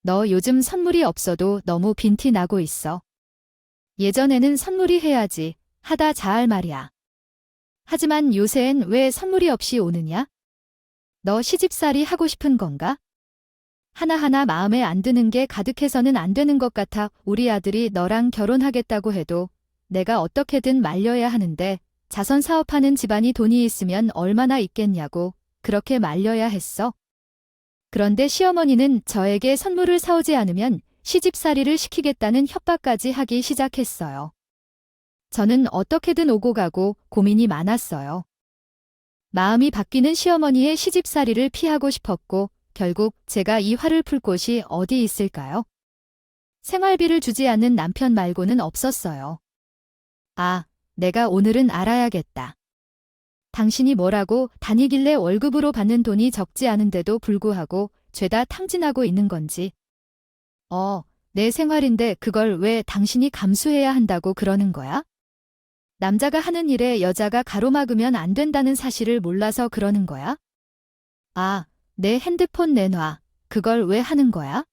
너 요즘 선물이 없어도 너무 빈티 나고 있어. 예전에는 선물이 해야지 하다 자할 말이야. 하지만 요새엔 왜 선물이 없이 오느냐? 너 시집살이 하고 싶은 건가? 하나하나 마음에 안 드는 게 가득해서는 안 되는 것 같아. 우리 아들이 너랑 결혼하겠다고 해도 내가 어떻게든 말려야 하는데 자선 사업하는 집안이 돈이 있으면 얼마나 있겠냐고 그렇게 말려야 했어. 그런데 시어머니는 저에게 선물을 사오지 않으면 시집살이를 시키겠다는 협박까지 하기 시작했어요. 저는 어떻게든 오고 가고 고민이 많았어요. 마음이 바뀌는 시어머니의 시집살이를 피하고 싶었고 결국 제가 이 화를 풀 곳이 어디 있을까요? 생활비를 주지 않는 남편 말고는 없었어요. 아, 내가 오늘은 알아야겠다. 당신이 뭐라고 다니길래 월급으로 받는 돈이 적지 않은데도 불구하고 죄다 탕진하고 있는 건지. 내 생활인데 그걸 왜 당신이 감수해야 한다고 그러는 거야? 남자가 하는 일에 여자가 가로막으면 안 된다는 사실을 몰라서 그러는 거야? 아, 내 핸드폰 내놔. 그걸 왜 하는 거야?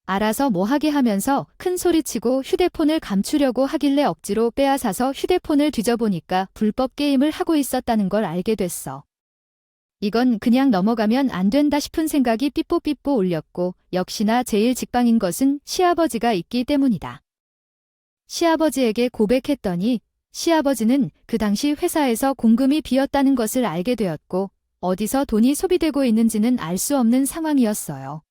알아서 뭐 하게 하면서 큰 소리치고 휴대폰을 감추려고 하길래 억지로 빼앗아서 휴대폰을 뒤져보니까 불법 게임을 하고 있었다는 걸 알게 됐어. 이건 그냥 넘어가면 안 된다 싶은 생각이 삐뽀삐뽀 울렸고 역시나 제일 직방인 것은 시아버지가 있기 때문이다. 시아버지에게 고백했더니 시아버지는 그 당시 회사에서 공금이 비었다는 것을 알게 되었고 어디서 돈이 소비되고 있는지는 알 수 없는 상황이었어요.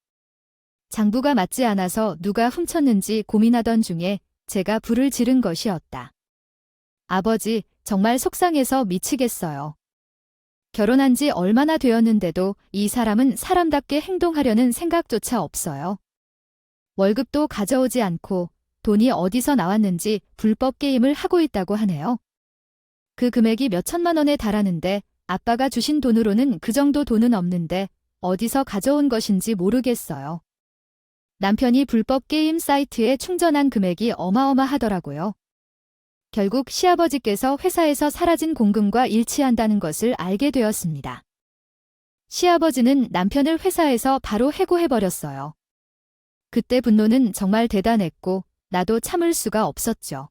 장부가 맞지 않아서 누가 훔쳤는지 고민하던 중에 제가 불을 지른 것이었다. 아버지, 정말 속상해서 미치겠어요. 결혼한 지 얼마나 되었는데도 이 사람은 사람답게 행동하려는 생각조차 없어요. 월급도 가져오지 않고 돈이 어디서 나왔는지 불법 게임을 하고 있다고 하네요. 그 금액이 몇 천만 원에 달하는데 아빠가 주신 돈으로는 그 정도 돈은 없는데 어디서 가져온 것인지 모르겠어요. 남편이 불법 게임 사이트에 충전한 금액이 어마어마하더라고요. 결국 시아버지께서 회사에서 사라진 공금과 일치한다는 것을 알게 되었습니다. 시아버지는 남편을 회사에서 바로 해고해버렸어요. 그때 분노는 정말 대단했고 나도 참을 수가 없었죠.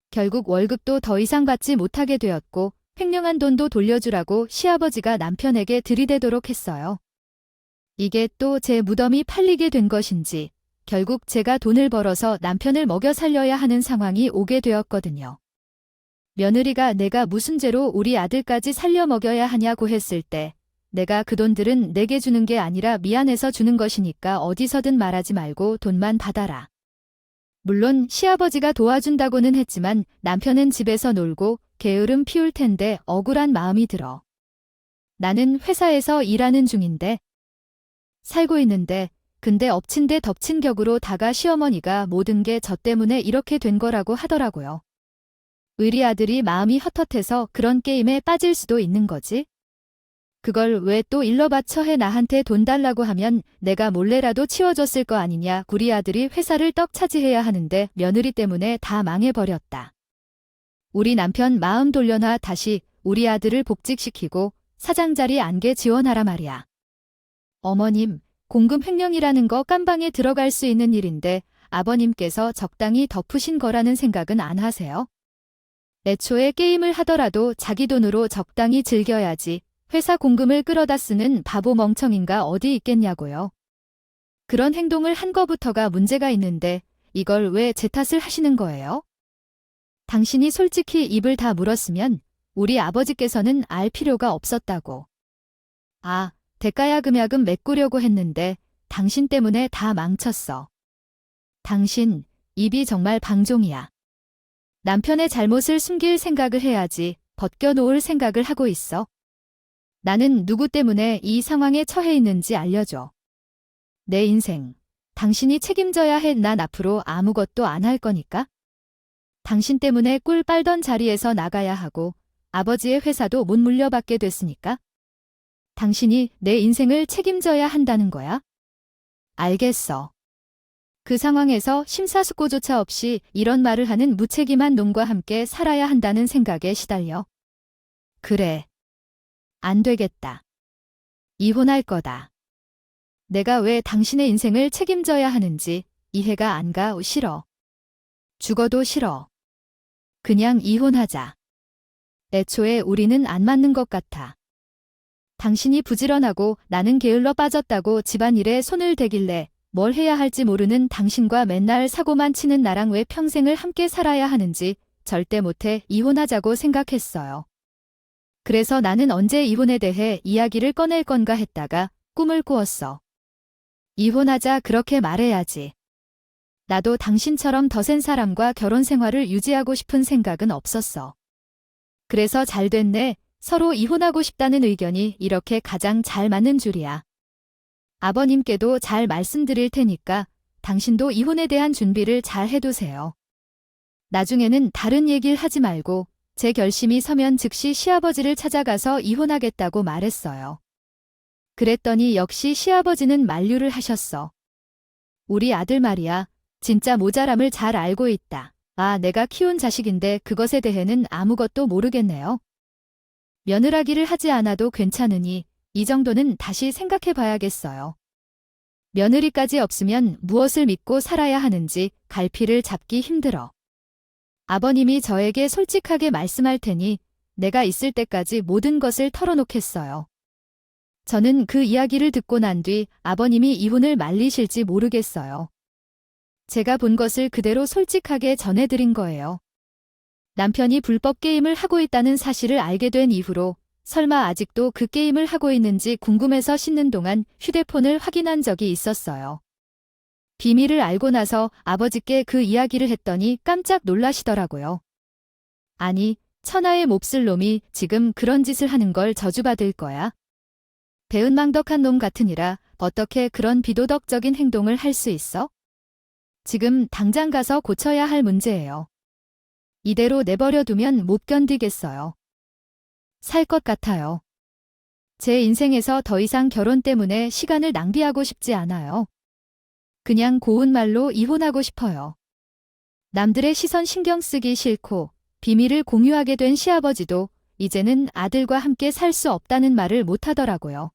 결국 월급도 더 이상 받지 못하게 되었고 횡령한 돈도 돌려주라고 시아버지가 남편에게 들이대도록 했어요. 이게 또 제 무덤이 팔리게 된 것인지 결국 제가 돈을 벌어서 남편을 먹여 살려야 하는 상황이 오게 되었거든요. 며느리가 내가 무슨 죄로 우리 아들까지 살려 먹여야 하냐고 했을 때 내가 그 돈들은 내게 주는 게 아니라 미안해서 주는 것이니까 어디서든 말하지 말고 돈만 받아라. 물론 시아버지가 도와준다고는 했지만 남편은 집에서 놀고 게으름 피울 텐데 억울한 마음이 들어. 나는 회사에서 일하는 중인데 살고 있는데 근데 엎친 데 덮친 격으로 다가 시어머니가 모든 게 저 때문에 이렇게 된 거라고 하더라고요. 의리 아들이 마음이 헛헛해서 그런 게임에 빠질 수도 있는 거지. 그걸 왜 또 일러 바쳐 해 나한테 돈 달라고 하면 내가 몰래라도 치워줬을 거 아니냐. 우리 아들이 회사를 떡 차지해야 하는데 며느리 때문에 다 망해버렸다. 우리 남편 마음 돌려놔 다시 우리 아들을 복직시키고 사장 자리 안게 지원하라 말이야. 어머님, 공금 횡령이라는 거 깜방에 들어갈 수 있는 일인데 아버님께서 적당히 덮으신 거라는 생각은 안 하세요? 애초에 게임을 하더라도 자기 돈으로 적당히 즐겨야지 회사 공금을 끌어다 쓰는 바보 멍청인가 어디 있겠냐고요. 그런 행동을 한 거부터가 문제가 있는데 이걸 왜 제 탓을 하시는 거예요? 당신이 솔직히 입을 다 물었으면 우리 아버지께서는 알 필요가 없었다고. 아, 대가야금야금 메꾸려고 했는데 당신 때문에 다 망쳤어. 당신, 입이 정말 방종이야. 남편의 잘못을 숨길 생각을 해야지 벗겨놓을 생각을 하고 있어. 나는 누구 때문에 이 상황에 처해 있는지 알려줘. 내 인생, 당신이 책임져야 해. 난 앞으로 아무것도 안 할 거니까. 당신 때문에 꿀 빨던 자리에서 나가야 하고 아버지의 회사도 못 물려받게 됐으니까. 당신이 내 인생을 책임져야 한다는 거야? 알겠어. 그 상황에서 심사숙고조차 없이 이런 말을 하는 무책임한 놈과 함께 살아야 한다는 생각에 시달려. 그래. 안 되겠다. 이혼할 거다. 내가 왜 당신의 인생을 책임져야 하는지 이해가 안 가. 싫어. 죽어도 싫어. 그냥 이혼하자. 애초에 우리는 안 맞는 것 같아. 당신이 부지런하고 나는 게을러 빠졌다고 집안일에 손을 대길래 뭘 해야 할지 모르는 당신과 맨날 사고만 치는 나랑 왜 평생을 함께 살아야 하는지 절대 못해. 이혼하자고 생각했어요. 그래서 나는 언제 이혼에 대해 이야기를 꺼낼 건가 했다가 꿈을 꾸었어. 이혼하자 그렇게 말해야지. 나도 당신처럼 더 센 사람과 결혼 생활을 유지하고 싶은 생각은 없었어. 그래서 잘 됐네. 서로 이혼하고 싶다는 의견이 이렇게 가장 잘 맞는 줄이야. 아버님께도 잘 말씀드릴 테니까 당신도 이혼에 대한 준비를 잘 해두세요. 나중에는 다른 얘기를 하지 말고 제 결심이 서면 즉시 시아버지를 찾아가서 이혼하겠다고 말했어요. 그랬더니 역시 시아버지는 만류를 하셨어. 우리 아들 말이야. 진짜 모자람을 잘 알고 있다. 아, 내가 키운 자식인데 그것에 대해는 아무것도 모르겠네요. 며느라기를 하지 않아도 괜찮으니 이 정도는 다시 생각해 봐야겠어요. 며느리까지 없으면 무엇을 믿고 살아야 하는지 갈피를 잡기 힘들어. 아버님이 저에게 솔직하게 말씀할 테니 내가 있을 때까지 모든 것을 털어놓겠어요. 저는 그 이야기를 듣고 난 뒤 아버님이 이혼을 말리실지 모르겠어요. 제가 본 것을 그대로 솔직하게 전해드린 거예요. 남편이 불법 게임을 하고 있다는 사실을 알게 된 이후로 설마 아직도 그 게임을 하고 있는지 궁금해서 씻는 동안 휴대폰을 확인한 적이 있었어요. 비밀을 알고 나서 아버지께 그 이야기를 했더니 깜짝 놀라시더라고요. 아니, 천하의 몹쓸 놈이 지금 그런 짓을 하는 걸 저주받을 거야? 배은망덕한 놈 같으니라 어떻게 그런 비도덕적인 행동을 할 수 있어? 지금 당장 가서 고쳐야 할 문제예요. 이대로 내버려 두면 못 견디겠어요. 살 것 같아요. 제 인생에서 더 이상 결혼 때문에 시간을 낭비하고 싶지 않아요. 그냥 고운 말로 이혼하고 싶어요. 남들의 시선 신경 쓰기 싫고 비밀을 공유하게 된 시아버지도 이제는 아들과 함께 살 수 없다는 말을 못하더라고요.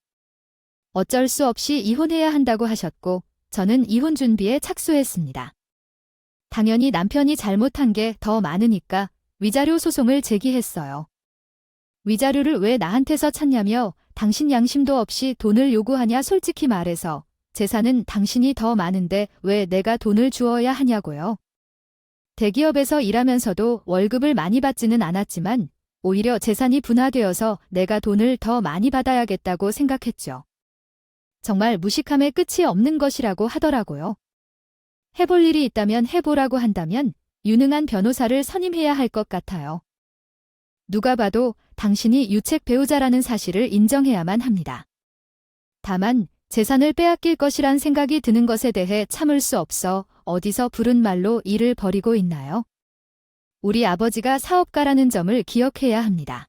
어쩔 수 없이 이혼해야 한다고 하셨고 저는 이혼 준비에 착수했습니다. 당연히 남편이 잘못한 게 더 많으니까 위자료 소송을 제기했어요. 위자료를 왜 나한테서 찾냐며 당신 양심도 없이 돈을 요구하냐 솔직히 말해서 재산은 당신이 더 많은데 왜 내가 돈을 주어야 하냐고요. 대기업에서 일하면서도 월급을 많이 받지는 않았지만 오히려 재산이 분화되어서 내가 돈을 더 많이 받아야겠다고 생각했죠. 정말 무식함의 끝이 없는 것이라고 하더라고요. 해볼 일이 있다면 해보라고 한다면 유능한 변호사를 선임해야 할 것 같아요. 누가 봐도 당신이 유책 배우자라는 사실을 인정해야만 합니다. 다만 재산을 빼앗길 것이란 생각이 드는 것에 대해 참을 수 없어 어디서 부른 말로 일을 벌이고 있나요? 우리 아버지가 사업가라는 점을 기억해야 합니다.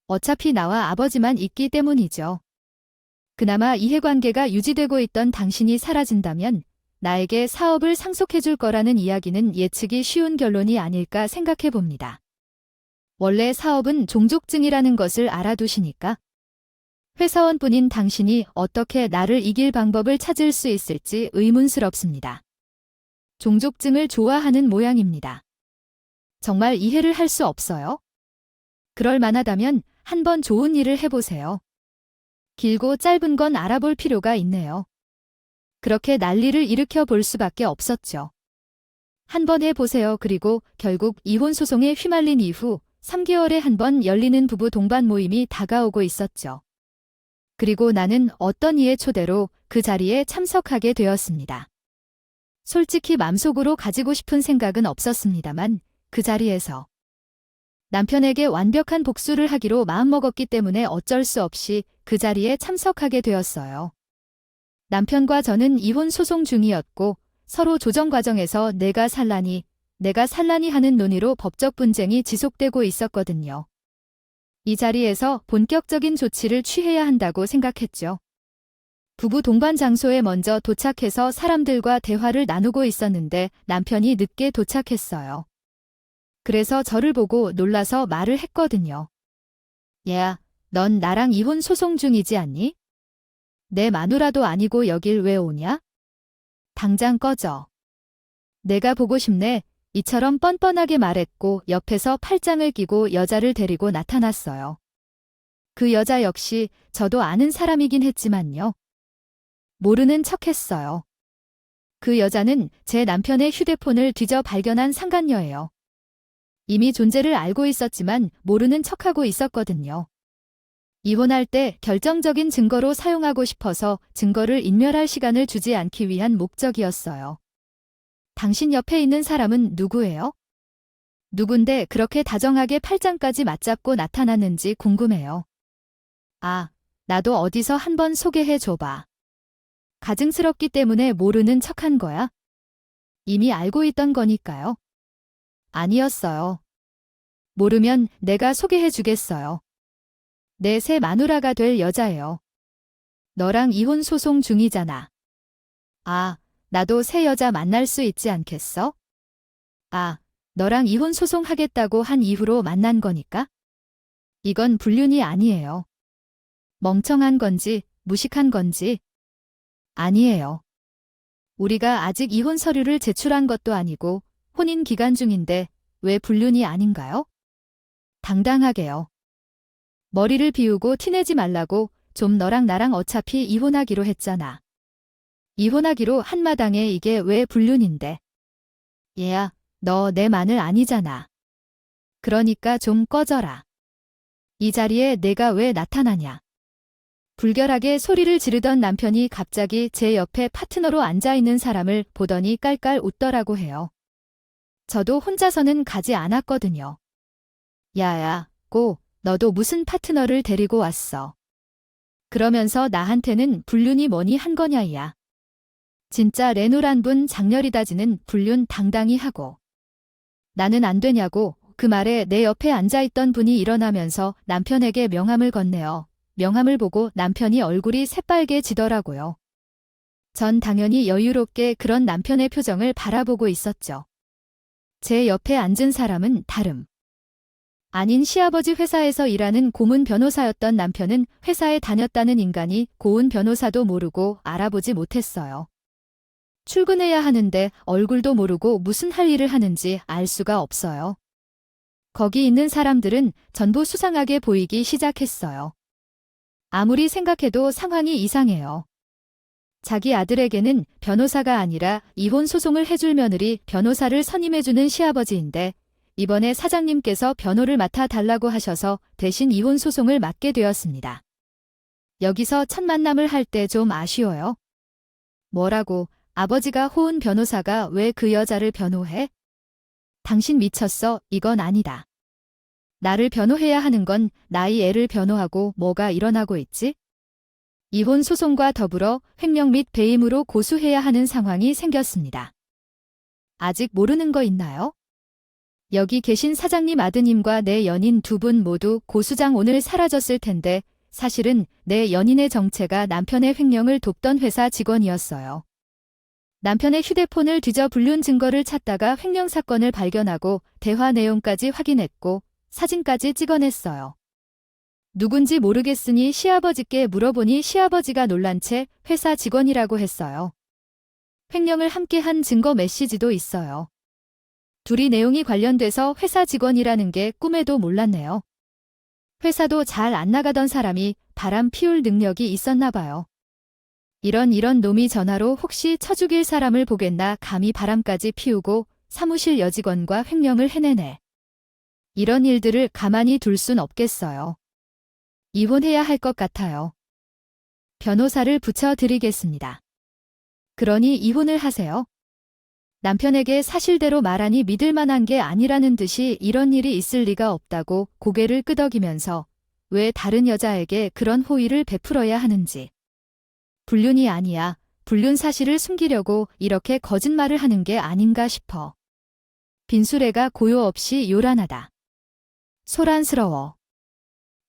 어차피 나와 아버지만 있기 때문이죠. 그나마 이해관계가 유지되고 있던 당신이 사라진다면 나에게 사업을 상속해줄 거라는 이야기는 예측이 쉬운 결론이 아닐까 생각해 봅니다. 원래 사업은 종족증이라는 것을 알아두시니까 회사원뿐인 당신이 어떻게 나를 이길 방법을 찾을 수 있을지 의문스럽습니다. 종족증을 좋아하는 모양입니다. 정말 이해를 할 수 없어요? 그럴 만하다면 한번 좋은 일을 해보세요. 길고 짧은 건 알아볼 필요가 있네요. 그렇게 난리를 일으켜 볼 수밖에 없었죠. 한번 해보세요. 그리고 결국 이혼 소송에 휘말린 이후 3개월에 한 번 열리는 부부 동반 모임이 다가오고 있었죠. 그리고 나는 어떤 이의 초대로 그 자리에 참석하게 되었습니다. 솔직히 맘속으로 가지고 싶은 생각은 없었습니다만 그 자리에서 남편에게 완벽한 복수를 하기로 마음먹었기 때문에 어쩔 수 없이 그 자리에 참석하게 되었어요. 남편과 저는 이혼 소송 중이었고 서로 조정 과정에서 내가 살라니 하는 논의로 법적 분쟁이 지속되고 있었거든요. 이 자리에서 본격적인 조치를 취해야 한다고 생각했죠. 부부 동반 장소에 먼저 도착해서 사람들과 대화를 나누고 있었는데 남편이 늦게 도착했어요. 그래서 저를 보고 놀라서 말을 했거든요. 얘야, 넌 나랑 이혼 소송 중이지 않니? 내 마누라도 아니고 여길 왜 오냐? 당장 꺼져. 내가 보고 싶네. 이처럼 뻔뻔하게 말했고 옆에서 팔짱을 끼고 여자를 데리고 나타났어요. 그 여자 역시 저도 아는 사람이긴 했지만요. 모르는 척했어요. 그 여자는 제 남편의 휴대폰을 뒤져 발견한 상간녀예요. 이미 존재를 알고 있었지만 모르는 척하고 있었거든요. 이혼할 때 결정적인 증거로 사용하고 싶어서 증거를 인멸할 시간을 주지 않기 위한 목적이었어요. 당신 옆에 있는 사람은 누구예요? 누군데 그렇게 다정하게 팔짱까지 맞잡고 나타났는지 궁금해요. 아, 나도 어디서 한번 소개해 줘봐. 가증스럽기 때문에 모르는 척한 거야? 이미 알고 있던 거니까요. 아니었어요. 모르면 내가 소개해 주겠어요. 내 새 마누라가 될 여자예요. 너랑 이혼 소송 중이잖아. 아, 나도 새 여자 만날 수 있지 않겠어? 아, 너랑 이혼 소송하겠다고 한 이후로 만난 거니까? 이건 불륜이 아니에요. 멍청한 건지 무식한 건지? 아니에요. 우리가 아직 이혼 서류를 제출한 것도 아니고 혼인 기간 중인데 왜 불륜이 아닌가요? 당당하게요. 머리를 비우고 티내지 말라고. 좀 너랑 나랑 어차피 이혼하기로 했잖아. 이혼하기로 한마당에 이게 왜 불륜인데? 얘야, 너 내 마늘 아니잖아. 그러니까 좀 꺼져라. 이 자리에 내가 왜 나타나냐. 불결하게 소리를 지르던 남편이 갑자기 제 옆에 파트너로 앉아있는 사람을 보더니 깔깔 웃더라고 해요. 저도 혼자서는 가지 않았거든요. 야야, 너도 무슨 파트너를 데리고 왔어. 그러면서 나한테는 불륜이 뭐니 한 거냐 야. 진짜 레노란 분 장렬이다지는 불륜 당당히 하고. 나는 안 되냐고. 그 말에 내 옆에 앉아있던 분이 일어나면서 남편에게 명함을 건네요. 명함을 보고 남편이 얼굴이 새빨개지더라고요. 전 당연히 여유롭게 그런 남편의 표정을 바라보고 있었죠. 제 옆에 앉은 사람은 다름 아닌 시아버지 회사에서 일하는 고문 변호사였던 남편은 회사에 다녔다는 인간이 고운 변호사도 모르고 알아보지 못했어요. 출근해야 하는데 얼굴도 모르고 무슨 할 일을 하는지 알 수가 없어요. 거기 있는 사람들은 전부 수상하게 보이기 시작했어요. 아무리 생각해도 상황이 이상해요. 자기 아들에게는 변호사가 아니라 이혼 소송을 해줄 며느리 변호사를 선임해주는 시아버지인데 이번에 사장님께서 변호를 맡아 달라고 하셔서 대신 이혼 소송을 맡게 되었습니다. 여기서 첫 만남을 할 때 좀 아쉬워요. 뭐라고? 아버지가 호은 변호사가 왜 그 여자를 변호해? 당신 미쳤어? 이건 아니다. 나를 변호해야 하는 건 나이 애를 변호하고 뭐가 일어나고 있지? 이혼 소송과 더불어 횡령 및 배임으로 고소해야 하는 상황이 생겼습니다. 아직 모르는 거 있나요? 여기 계신 사장님 아드님과 내 연인 두 분 모두 고수장 오늘 사라졌을 텐데 사실은 내 연인의 정체가 남편의 횡령을 돕던 회사 직원이었어요. 남편의 휴대폰을 뒤져 불륜 증거를 찾다가 횡령 사건을 발견하고 대화 내용까지 확인했고 사진까지 찍어냈어요. 누군지 모르겠으니 시아버지께 물어보니 시아버지가 놀란 채 회사 직원이라고 했어요. 횡령을 함께한 증거 메시지도 있어요. 둘이 내용이 관련돼서 회사 직원이라는 게 꿈에도 몰랐네요. 회사도 잘 안 나가던 사람이 바람 피울 능력이 있었나 봐요. 이런 놈이 전화로 혹시 쳐 죽일 사람을 보겠나 감히 바람까지 피우고 사무실 여직원과 횡령을 해내네. 이런 일들을 가만히 둘 순 없겠어요. 이혼해야 할 것 같아요. 변호사를 붙여드리겠습니다. 그러니 이혼을 하세요. 남편에게 사실대로 말하니 믿을 만한 게 아니라는 듯이 이런 일이 있을 리가 없다고 고개를 끄덕이면서 왜 다른 여자에게 그런 호의를 베풀어야 하는지. 불륜이 아니야. 불륜 사실을 숨기려고 이렇게 거짓말을 하는 게 아닌가 싶어. 빈수레가 고요 없이 요란하다. 소란스러워.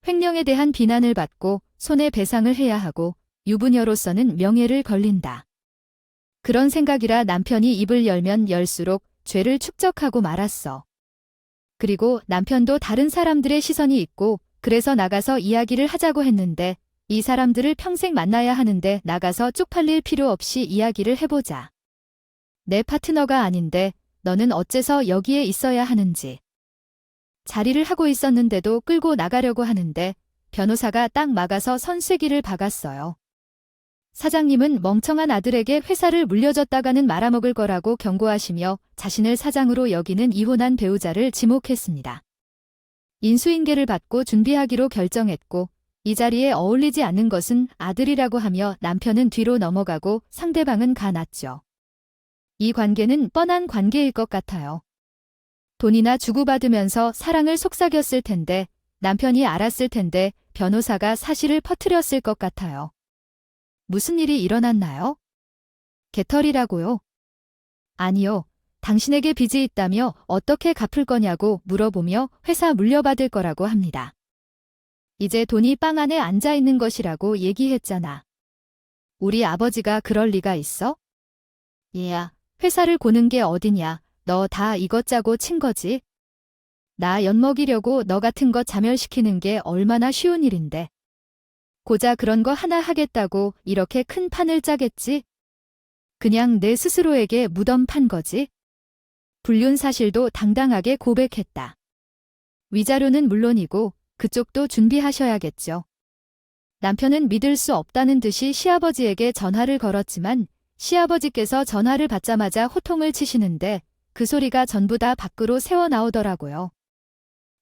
횡령에 대한 비난을 받고 손해배상을 해야 하고 유부녀로서는 명예를 걸린다. 그런 생각이라 남편이 입을 열면 열수록 죄를 축적하고 말았어. 그리고 남편도 다른 사람들의 시선이 있고 그래서 나가서 이야기를 하자고 했는데 이 사람들을 평생 만나야 하는데 나가서 쪽팔릴 필요 없이 이야기를 해보자. 내 파트너가 아닌데 너는 어째서 여기에 있어야 하는지. 자리를 하고 있었는데도 끌고 나가려고 하는데 변호사가 딱 막아서 선쇠기를 박았어요. 사장님은 멍청한 아들에게 회사를 물려줬다가는 말아먹을 거라고 경고하시며 자신을 사장으로 여기는 이혼한 배우자를 지목했습니다. 인수인계를 받고 준비하기로 결정했고 이 자리에 어울리지 않는 것은 아들이라고 하며 남편은 뒤로 넘어가고 상대방은 가놨죠. 이 관계는 뻔한 관계일 것 같아요. 돈이나 주고받으면서 사랑을 속삭였을 텐데 남편이 알았을 텐데 변호사가 사실을 퍼뜨렸을 것 같아요. 무슨 일이 일어났나요? 개털이라고요? 아니요. 당신에게 빚이 있다며 어떻게 갚을 거냐고 물어보며 회사 물려받을 거라고 합니다. 이제 돈이 빵 안에 앉아 있는 것이라고 얘기했잖아. 우리 아버지가 그럴 리가 있어? 얘야, 회사를 고는 게 어디냐. 너 다 이것짜고 친 거지? 나 엿먹이려고 너 같은 거 자멸시키는 게 얼마나 쉬운 일인데. 고작 그런 거 하나 하겠다고 이렇게 큰 판을 짜겠지? 그냥 내 스스로에게 무덤 판 거지? 불륜 사실도 당당하게 고백했다. 위자료는 물론이고 그쪽도 준비하셔야겠죠. 남편은 믿을 수 없다는 듯이 시아버지에게 전화를 걸었지만 시아버지께서 전화를 받자마자 호통을 치시는데 그 소리가 전부 다 밖으로 새어나오더라고요.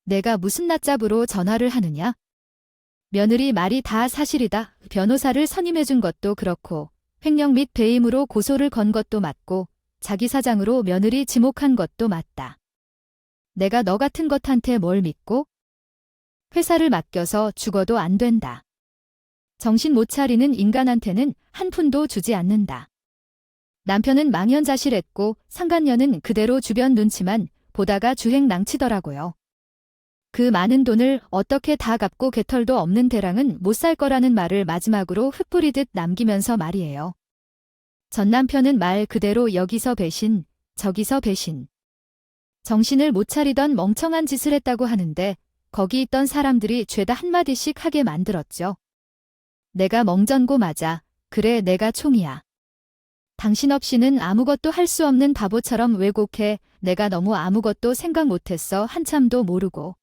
내가 무슨 낯잡으로 전화를 하느냐? 며느리 말이 다 사실이다. 변호사를 선임해준 것도 그렇고 횡령 및 배임으로 고소를 건 것도 맞고 자기 사장으로 며느리 지목한 것도 맞다. 내가 너 같은 것한테 뭘 믿고? 회사를 맡겨서 죽어도 안 된다. 정신 못 차리는 인간한테는 한 푼도 주지 않는다. 남편은 망연자실했고 상간녀는 그대로 주변 눈치만 보다가 주행낭치더라고요. 그 많은 돈을 어떻게 다 갚고 개털도 없는 대랑은 못 살 거라는 말을 마지막으로 흩뿌리듯 남기면서 말이에요. 전 남편은 말 그대로 여기서 배신, 저기서 배신. 정신을 못 차리던 멍청한 짓을 했다고 하는데 거기 있던 사람들이 죄다 한마디씩 하게 만들었죠. 내가 멍전고 맞아. 그래 내가 총이야. 당신 없이는 아무것도 할 수 없는 바보처럼 왜곡해. 내가 너무 아무것도 생각 못했어. 한참도 모르고.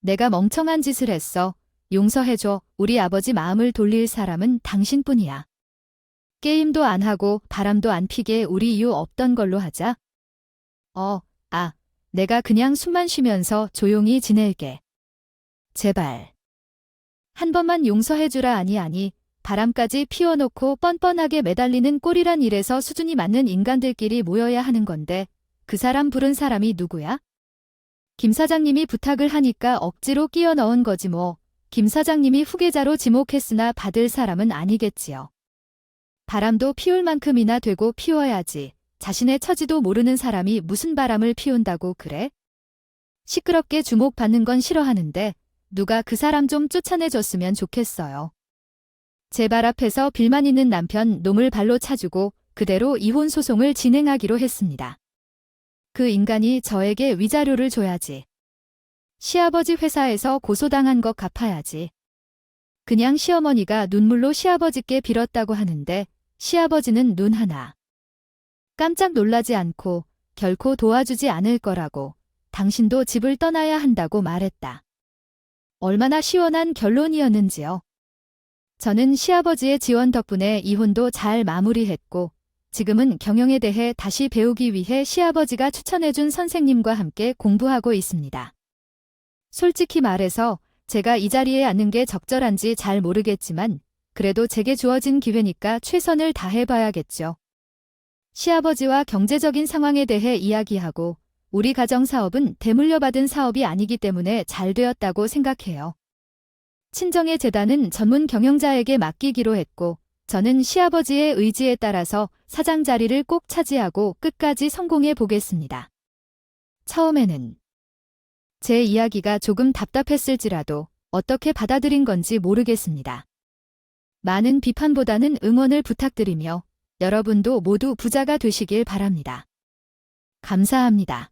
내가 멍청한 짓을 했어. 용서해줘. 우리 아버지 마음을 돌릴 사람은 당신뿐이야. 게임도 안 하고 바람도 안 피게 우리 이유 없던 걸로 하자. 내가 그냥 숨만 쉬면서 조용히 지낼게. 제발. 한 번만 용서해주라. 아니. 바람까지 피워놓고 뻔뻔하게 매달리는 꼴이란. 이래서 수준이 맞는 인간들끼리 모여야 하는 건데 그 사람 부른 사람이 누구야? 김 사장님이 부탁을 하니까 억지로 끼워 넣은 거지 뭐. 김 사장님이 후계자로 지목했으나 받을 사람은 아니겠지요. 바람도 피울 만큼이나 되고 피워야지. 자신의 처지도 모르는 사람이 무슨 바람을 피운다고 그래? 시끄럽게 주목받는 건 싫어하는데 누가 그 사람 좀 쫓아내줬으면 좋겠어요. 제 발 앞에서 빌만 있는 남편 놈을 발로 차주고 그대로 이혼 소송을 진행하기로 했습니다. 그 인간이 저에게 위자료를 줘야지. 시아버지 회사에서 고소당한 것 갚아야지. 그냥 시어머니가 눈물로 시아버지께 빌었다고 하는데 시아버지는 눈 하나 깜짝 놀라지 않고 결코 도와주지 않을 거라고, 당신도 집을 떠나야 한다고 말했다. 얼마나 시원한 결론이었는지요. 저는 시아버지의 지원 덕분에 이혼도 잘 마무리했고 지금은 경영에 대해 다시 배우기 위해 시아버지가 추천해준 선생님과 함께 공부하고 있습니다. 솔직히 말해서 제가 이 자리에 앉는 게 적절한지 잘 모르겠지만 그래도 제게 주어진 기회니까 최선을 다해봐야겠죠. 시아버지와 경제적인 상황에 대해 이야기하고 우리 가정 사업은 대물려받은 사업이 아니기 때문에 잘 되었다고 생각해요. 친정의 재단은 전문 경영자에게 맡기기로 했고 저는 시아버지의 의지에 따라서 사장 자리를 꼭 차지하고 끝까지 성공해 보겠습니다. 처음에는 제 이야기가 조금 답답했을지라도 어떻게 받아들인 건지 모르겠습니다. 많은 비판보다는 응원을 부탁드리며 여러분도 모두 부자가 되시길 바랍니다. 감사합니다.